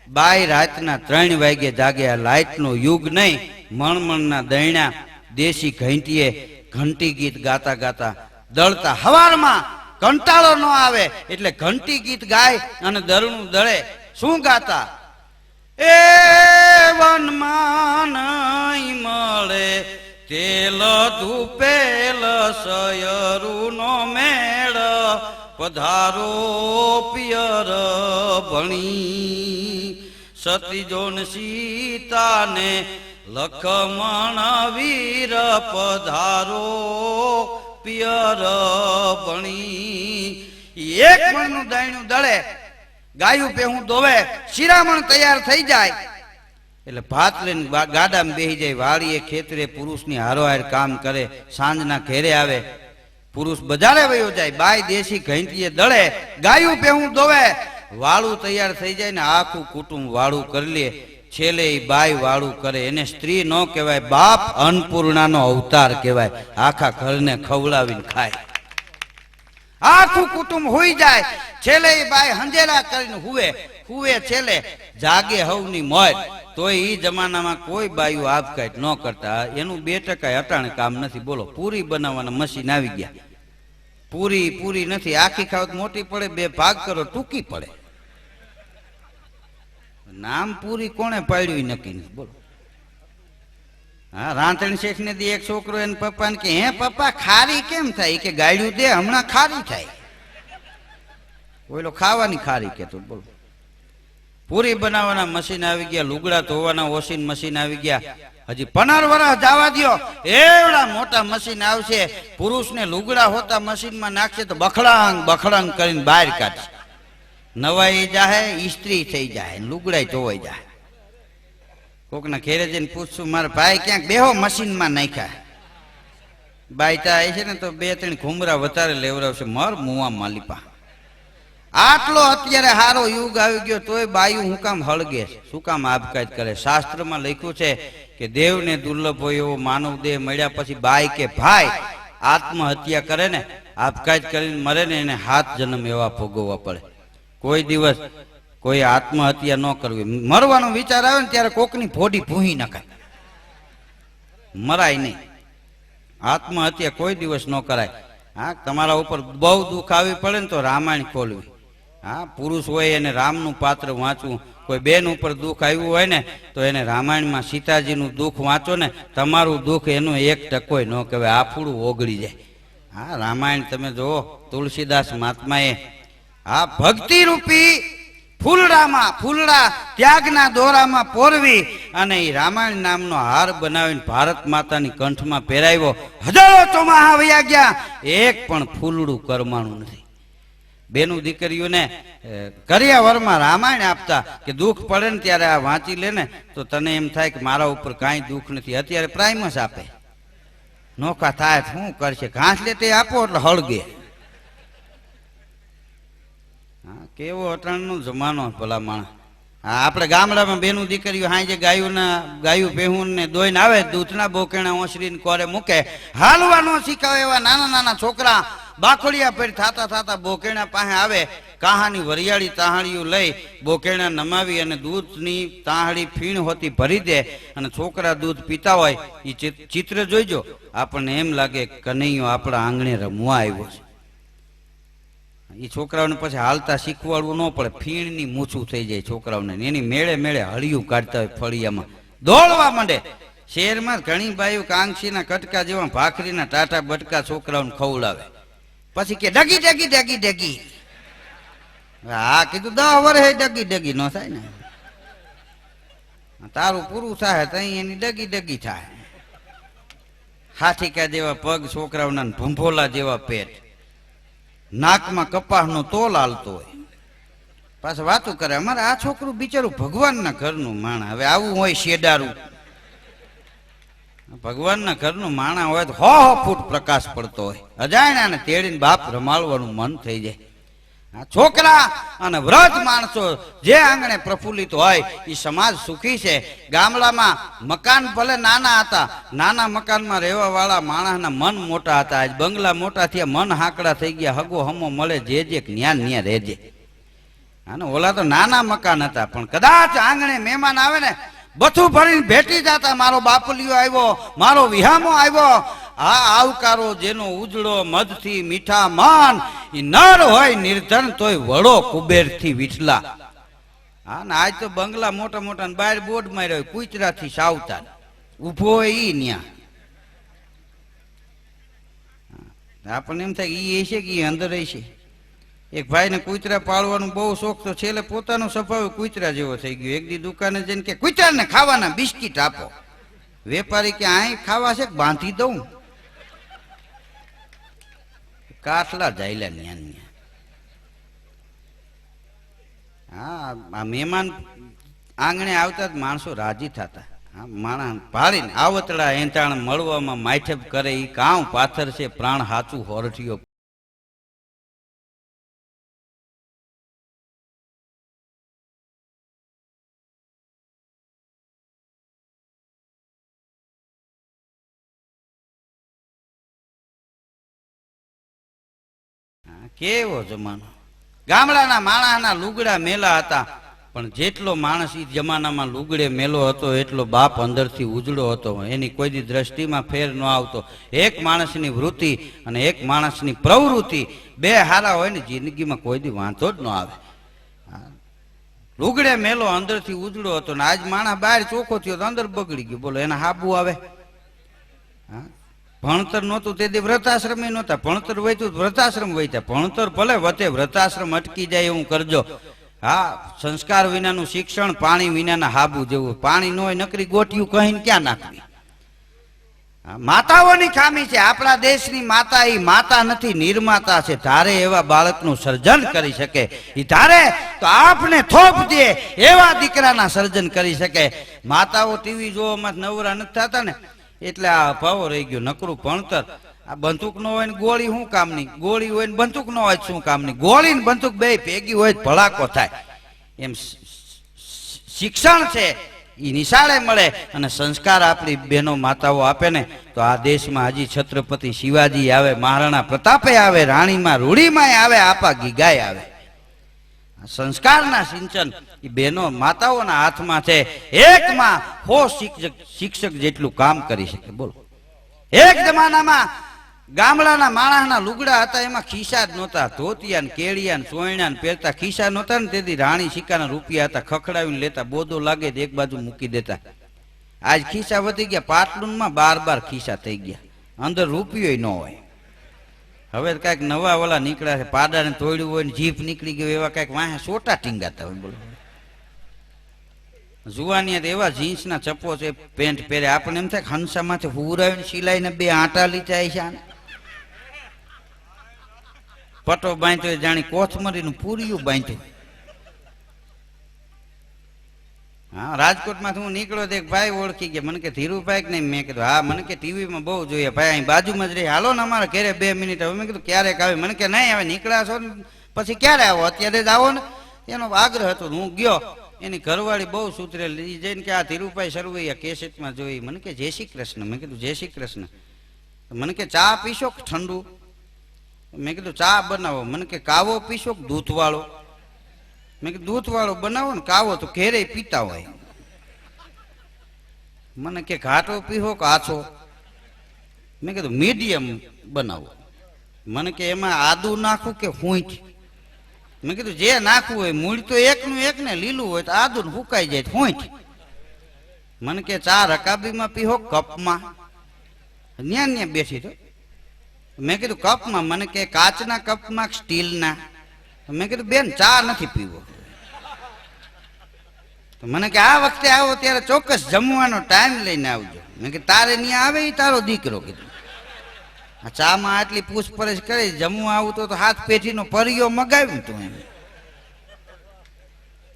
બાય રાતના 3 વાગે જાગે. આ લાઇટનો યુગ નહીં. મણમણના દૈણા દેશી ઘંટીએ ઘંટી ગીત ગાતા ગાતા દળતા. હવારમાં કંટાળો ન આવે એટલે ઘંટી ગીત ગાય અને દરણું દળે. શું ગાતા? એ વનમાં નહીં મળે તેલ ધૂપેલ સયરુનો મેળ, પધારો પિયર ભણી, સતીજોન સીતાને લખમણ વીર પધારો પિયર ભણી. એક મણનું દાયણું દળે, ગાયું પેહું દોવે, શિરામણ તૈયાર થઈ જાય એટલે ભાત લઈને ગાડામાં બેસી જાય. વાડીએ ખેતરે પુરુષની હારોહાર કામ કરે. સાંજના ઘેરે આવે, પુરુષ બજારે વયો જાય, બાય દેશી ઘંટીએ દળે, ગાયું પેહું દોવે, વાળું તૈયાર થઈ જાય ને આખું કુટુંબ વાળું કરી લે. છેલ્લે એ બાઈ વાળું કરે. એને સ્ત્રી ન કહેવાય, બાપ અન્નપૂર્ણાનો અવતાર કહેવાય. આખા ઘરને ખવડાવીને ખાય. આખું કુટુંબ હોઈ જાય. છેલ્લે એ બાઈ હંજેરા કરીને હુવે છેલ્લે જાગે હવની મોજ. તોય એ જમાનામાં કોઈ બાયું આપઘાત ન કરતા. એનું 2% અટાણે કામ નથી. બોલો, પૂરી બનાવવાના મશીન આવી ગયા. પૂરી નથી. આખી ખાવત મોટી પડે, 2 ભાગ કરો ટૂંકી પડે. નામ પૂરી કોણે પાડ્યું નક્કી નથી. બોલો. હા, રાંધણ શેઠ ને દી એક છોકરો એને પપ્પાને કે, હે પપ્પા ખારી કેમ થાય? કે ગાળ્યું દે, હમણાં ખારી થાય. ઓલો ખાવાની ખારી કેતો. બોલો, પૂરી બનાવવાના મશીન આવી ગયા, લુગડા ધોવાના વોશિંગ મશીન આવી ગયા. હજી 15 વર્ષ જવા દો, એવડા મોટા મશીન આવશે. પુરુષને લુગડા હોતા મશીનમાં નાખશે તો બખડાંગ કરીને બહાર કાઢશે. નવાઈ જાહે, ઇસ્ત્રી થઈ જાય, લુગડાય ધોવાઈ જાય. કોકના ઘેરે જઈને પૂછશું, મારા ભાઈ ક્યાંક બેહો મશીનમાં નાખ્યા. બાઈટા આવી છે ને તો 2-3 ઘુમરા વધારે લેવડાવશે. મર મુવા માલિપા. આટલો અત્યારે હારો યુગ આવી ગયો તોય બાયું હું કામ હળગે, શું કામ આપઘાત કરે? શાસ્ત્રમાં લખ્યું છે કે દેવને દુર્લભ હોય એવો માનવ દેહ મળ્યા પછી બાઈ કે ભાઈ આત્મહત્યા કરે ને, આપઘાત કરીને મરે ને, એને 7 જન્મ એવા ભોગવવા પડે. કોઈ દિવસ કોઈ આત્મહત્યા ન કરવી. મરવાનો વિચાર આવે ને ત્યારે કોકની ભોડી ભૂહી નખાય, મરાય નહીં. આત્મહત્યા કોઈ દિવસ ન કરાય. હા, તમારા ઉપર બહુ દુઃખ આવી પડે ને તો રામાયણ ખોલવી. હા, પુરુષ હોય એને રામનું પાત્ર વાંચવું. કોઈ બેન ઉપર દુઃખ આવ્યું હોય ને તો એને રામાયણમાં સીતાજીનું દુઃખ વાંચો ને, તમારું દુઃખ એનું 1% ન કહેવાય. આફુડું ઓગળી જાય. હા, રામાયણ તમે જુઓ, તુલસીદાસ મહાત્માએ આ ભક્તિ રૂપી ફૂલડા ત્યાગના દોરામાં પોરવી અને એ રામાયણ નામનો હાર બનાવીને ભારત માતાની કંઠમાં પહેરાવ્યો. હજારો ચોમાહા વયા ગયા, એક પણ ફૂલડું કરમાણું નથી. બેનું દીકરીઓને કરિયાવરમાં રામાયણ આપતા કે દુઃખ પડે ને ત્યારે આ વાંચી લે ને તો તને એમ થાય કે મારા ઉપર કાંઈ દુઃખ નથી. અત્યારે પ્રાઇમસ આપે, નોખા થાય શું કરશે, ઘાસ લે તે આપો એટલે હળગે. હા, કેવો અટાણનો જમાનો ભલા માણસ. હા, આપણે ગામડામાં બેનું દીકરીઓ હાંજે ગાયું ભેહું ને દોઈને આવે, દૂધના બોકેણા ઓસરીને કોરે મૂકે. હાલવા ન શીખાવે એવા નાના નાના છોકરા બાખોડિયા પર થાતા બોકેણા પાસે આવે, કાહાની વરિયાળી તાહાડીઓ લઈ બોકેણા નમાવી અને દૂધની તાહાડી ફીણ હોતી ભરી દે અને છોકરા દૂધ પીતા હોય. એ ચિત્ર જોઈજો, આપણને એમ લાગે કનૈયો આપણા આંગણે રમવા આવ્યો છે. એ છોકરાઓને પછી હાલતા શીખવાડવું ન પડે, ફીણની મૂછું થઈ જાય છોકરાઓને. એની મેળે મેળે હળિયું કાઢતા હોય, ફળિયામાં દોડવા માંડે. શહેરમાં ઘણી બાઈઓ કાંગસીના કટકા જેવા ભાખરીના ટાટા બટકા છોકરાઓને ખવડાવે, પછી કે ડગી ડગી ડગી ડગી. હા, કીધું 10 વર્ષે ડગી ડગી ન થાય ને, તારું પૂરું થાય તો એની ડગી ડગી થાય. હાથીકા જેવા પગ છોકરાઓના, ભંભોલા જેવા પેટ, નાકમાં કપાસનો તોલ હાલતો હોય, પાછા વાતો કરે. અમારે આ છોકરું બિચારું ભગવાનના ઘરનું માણા. હવે આવું હોય શેડારું, ભગવાનના ઘરનું માણા હોય તો 100 ફૂટ પ્રકાશ પડતો હોય. અજાણ્યાને તેડીને બાપ રમાડવાનું મન થઈ જાય. છોકરા અને વ્રત માણસો જે આંગણે પ્રફુલ્લિત હોય એ સમાજ સુખી છે. ગામડામાં મકાન ભલે નાના હતા, નાના મકાનમાં રહેવા વાળા માણસના મન મોટા હતા. આજ બંગલા મોટા થયા, મન હાકડા થઈ ગયા. હગો હમો મળે જે ન્યા ન્યા રહેજે. અને ઓલા તો નાના મકાન હતા, પણ કદાચ આંગણે મહેમાન આવે ને બથું ભરીને ભેટી જતા, મારો બાપલિયો આવ્યો, મારો વિહામો આવ્યો. આ આવકારો જેનો ઉજળો મધથી મીઠા મન, એ નર હોય નિર્ધન તોય વડો કુબેરથી વિઠલા. હા, ને આજ તો બંગલા મોટા મોટા ને બહાર બોર્ડ માર્યો હોય, કુતરાથી સાવતા ઉભો હોય ઈ ન્યા. આપણને એમ થાય ઈ હશે કે ઈ અંદર હશે. એક ભાઈને કૂતરા પાળવાનું બહુ શોખ, તો છેલ્લે પોતાનો સ્વભાવ કૂતરા જેવો થઈ ગયો. એક દી દુકાને જઈને કે કૂતરાને ખાવાના બિસ્કીટ આપો. વેપારી કે અહીં ખાવા છે બાંધી દઉં. કાટલા જાયલા ન્યા. હા, આ મહેમાન આંગણે આવતા જ માણસો રાજી થતા. હા, માણસ ભાળીને આવતડા એંતાણ મળવામાં માઠેપ કરે. એ કામ પાથર છે, પ્રાણ હાચું હોરઠિયો. કેવો જમાનો. ગામડાના માણસના લુગડા મેલા હતા, પણ જેટલો માણસ એ જમાનામાં લુગડે મેલો હતો એટલો બાપ અંદરથી ઉજળો હતો. એની કોઈ દી દ્રષ્ટિમાં ફેર ન આવતો. એક માણસની વૃત્તિ અને એક માણસની પ્રવૃત્તિ બે હારા હોય ને જિંદગીમાં કોઈ દી વાંધો જ ન આવે. લુગડે મેલો અંદરથી ઉજળો હતો, ને આજ માણસ બહાર ચોખ્ખો થયો તો અંદર બગડી ગયો. બોલો એના હાબુ આવે? હા, ભણતર નહોતું તે દી વ્રતાશ્રમ નહોતા. ભણતર વહેતું વ્રતાશ્રમ વહેતા. ભણતર ભલે વતે, વ્રતાશ્રમ અટકી જાય એવું કરજો. હા, સંસ્કાર વિનાનું શિક્ષણ પાણી વિનાના હાબુ જેવું. પાણી ન હોય નકરી ગોટિયું કહીને ક્યાં નાખવી. માતાઓની ખામી છે. આપણા દેશની માતા એ માતા નથી, નિર્માતા છે. ધારે એવા બાળકનું સર્જન કરી શકે. એ ધારે તો આપને થોપ દે એવા દીકરાના સર્જન કરી શકે. માતાઓ ટીવી જોવામાં નવરા નથી થતા ને, એટલે આ અભાવો રહી ગયો. નકરું ભણતર. આ બંદૂક ન હોય ને ગોળી શું કામની, ગોળી હોય ને બંદૂક ન હોય શું કામની. ગોળી ને બંદૂક બે ભેગી હોય ભડાકો થાય. એમ શિક્ષણ છે એ નિશાળે મળે અને સંસ્કાર આપણી બહેનો માતાઓ આપે ને તો આ દેશમાં હજી છત્રપતિ શિવાજી આવે, મહારાણા પ્રતાપે આવે, રાણીમાં રૂડીમાં આવે, આપા ગીગાય આવે. સંસ્કારના સિંચન એ બહેનો માતાઓના હાથમાં છે. એકમાં 100 શિક્ષક જેટલું કામ કરી શકે. બોલો, એક જમાનામાં ગામડાના માણસના લુગડા હતા, એમાં ખિસ્સા જ નહોતા. ધોતિયા ને કેળિયા ને સોયણા ને પહેરતા. ખિસ્સા નહોતા ને તેથી રાણી સિક્કાના રૂપિયા હતા, ખખડાવીને લેતા. બોધો લાગે તો એક બાજુ મૂકી દેતા. આજ ખિસ્સા વધી ગયા. પાટલુનમાં 12 ખિસ્સા થઈ ગયા, અંદર રૂપિયો ન હોય. હવે કઈક નવા ઓલા નીકળ્યા છે, પાડાને તોડ્યું હોય ને જીભ નીકળી ગયું એવા કઈક વાહે સોટા ટીંગાતા હોય. બોલો જુવાની એવા જીન્સના ચપ્પો છે, પેન્ટ પહેરે, આપણને એમ થાય હંસામાંથી હુરાવીને સિલાઈને બે આટા લીચાય છે. આને પટો બાંધ્યો જાણી કોથમરીનું પૂરિયું બાંધ્યું. હા, રાજકોટમાં હું નીકળ્યો તો એક ભાઈ ઓળખી ગયા, મને કે ધીરુભાઈ કે નહીં? મેં કીધું હા. મને કે ટીવીમાં બહુ જોઈએ ભાઈ, અહીં બાજુમાં જ રહી, હાલો ને અમારા ઘરે 2 મિનિટ. હવે મેં કીધું ક્યારેક આવે? મને કે નહીં, હવે નીકળ્યા છો ને પછી ક્યારે આવો? અત્યારે જ આવો ને. એનો આગ્રહ હતો. હું ગયો, એની ઘરવાળી બહુ સુધરેલી, જઈને કે આ ધીરુભાઈ સરવૈયા કેસેટમાં જોઈ. મને કે જય શ્રી કૃષ્ણ. મેં કીધું જય શ્રી કૃષ્ણ. મને કે ચા પીશો કે ઠંડુ? મેં કીધું ચા બનાવો. મને કે કાવો પીશો કે દૂધવાળો? મેં કીધું દૂધવાળો બનાવો ને, કાવો તો ઘેરે પીતા હોય. મને કે ઘાટો પીવો કે આછો? મેં કીધું મીડિયમ બનાવો. મને કે એમાં આદુ નાખું કે હૂંઠ? મેં કીધું જે નાખવું હોય. મૂળ તો એકનું એક ને, લીલું હોય તો આદુ ને ફૂકાઈ જાય હૂંઠ. મને કે ચા રકાબીમાં પીવો કપમાં? ન્યા બેસી તો. મેં કીધું કપમાં. મને કે કાચના કપમાં સ્ટીલના? મેં કીધું બેન ચા નથી પીવો. તો મને કે આ વખતે આવો ત્યારે ચોક્કસ જમવાનો ટાઈમ લઈને આવજો. મેં કે તારે ત્યાં આવે એ તારો દીકરો. કીધું આ ચામાં આટલી પૂછપરછ કરી, જમવા આવું તો હાથ પેઢીનો પરિયો મગાવ્યું તું એમ.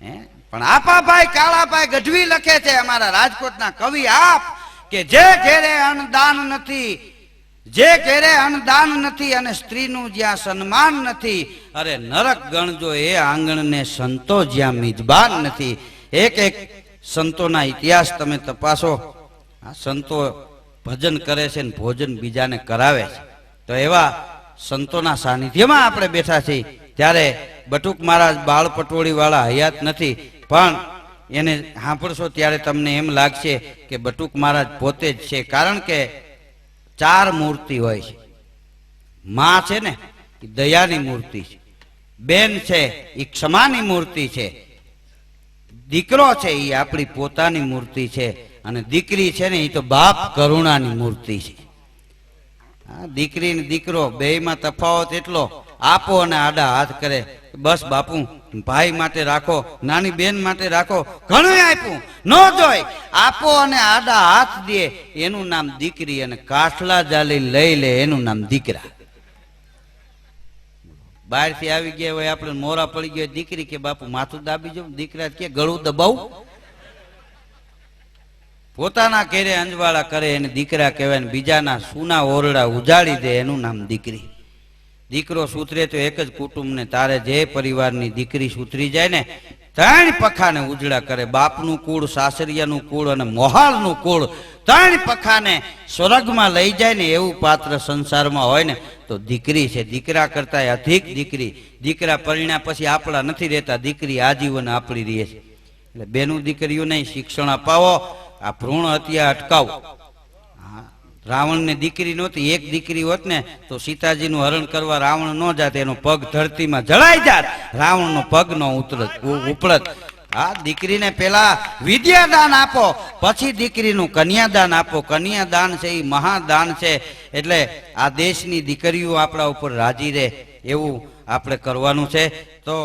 હે પણ આપાભાઈ કાળાભાઈ ગઢવી લખે છે, અમારા રાજકોટના કવિ આપ, કે જે ઘેરે અન્નદાન નથી, જે ઘેરે અન્નદાન નથી અને સ્ત્રીનું જ્યાં સન્માન નથી, અરે નરક ગણજો એ આંગણને સંતો જ્યાં મિજબાન નથી. એક એક સંતોના ઇતિહાસ તમે તપાસો. આ સંતો ભજન કરે છે ને ભોજન બીજાને કરાવે છે. તો એવા સંતોના સાનિધ્યમાં આપણે બેઠા છીએ. ત્યારે બટુક મહારાજ બાળ પટોળી વાળા હયાત નથી, પણ એને સાંભળશો ત્યારે તમને એમ લાગશે કે બટુક મહારાજ પોતે જ છે. કારણ કે 4 મૂર્તિ હોય છે. માં છે ને એ દયાની મૂર્તિ છે, બેન છે એ ક્ષમાની મૂર્તિ છે, દીકરો છે એ આપણી પોતાની મૂર્તિ છે, અને દીકરી છે ને એ તો બાપ કરુણાની મૂર્તિ છે. દીકરી ને દીકરો બેયમાં તફાવત એટલો, આપો અને આડા હાથ કરે. બસ બાપુ ભાઈ માટે રાખો, નાની બેન માટે રાખો, ઘણું આપ્યું ન જોઈ, આપો અને આડા હાથ દે એનું નામ દીકરી, અને કાઠલા જાલી લઈ લે એનું નામ દીકરા. બહાર થી આવી ગયા હોય, આપણે મોરા પડી ગયા, દીકરી કે બાપુ માથું દાબી જાવ, દીકરા કે ગળું દબાવું. પોતાના ઘેરે અંજવાળા કરે એને દીકરા કહેવાય, ને બીજાના સુના ઓરડા ઉજાડી દે એનું નામ દીકરી. દીકરો સુધરે તો એક જ કુટુંબને તારે, જે પરિવારની દીકરી સુધરી જાય ને 3 પખાને ઉજળા કરે. બાપનું કુળ, સાસરિયાનું કુળ અને મોહાલનું કુળ, 3 પખાને સ્વર્ગમાં લઈ જાય ને એવું પાત્ર સંસારમાં હોય ને તો દીકરી છે. દીકરા કરતા અધિક દીકરી. દીકરા પરિણ્યા પછી આપણા નથી રહેતા, દીકરી આજીવન આપણી રહે છે. એટલે બેનું દીકરીઓને શિક્ષણ અપાવો, આ ભ્રૂણ હત્યા અટકાવો. રાવણને દીકરી નહોતી, એક દીકરી હોત ને તો સીતાજીનું હરણ કરવા રાવણ ન જાત, એનો પગ ધરતીમાં જળાઈ જાત, રાવણનો પગ ન ઉપડત. આ દીકરીને પેલા વિદ્યાદાન આપો, પછી દીકરીનું કન્યાદાન આપો. કન્યાદાન છે એ મહાદાન છે. એટલે આ દેશની દીકરીઓ આપણા ઉપર રાજી રહે એવું આપણે કરવાનું છે. તો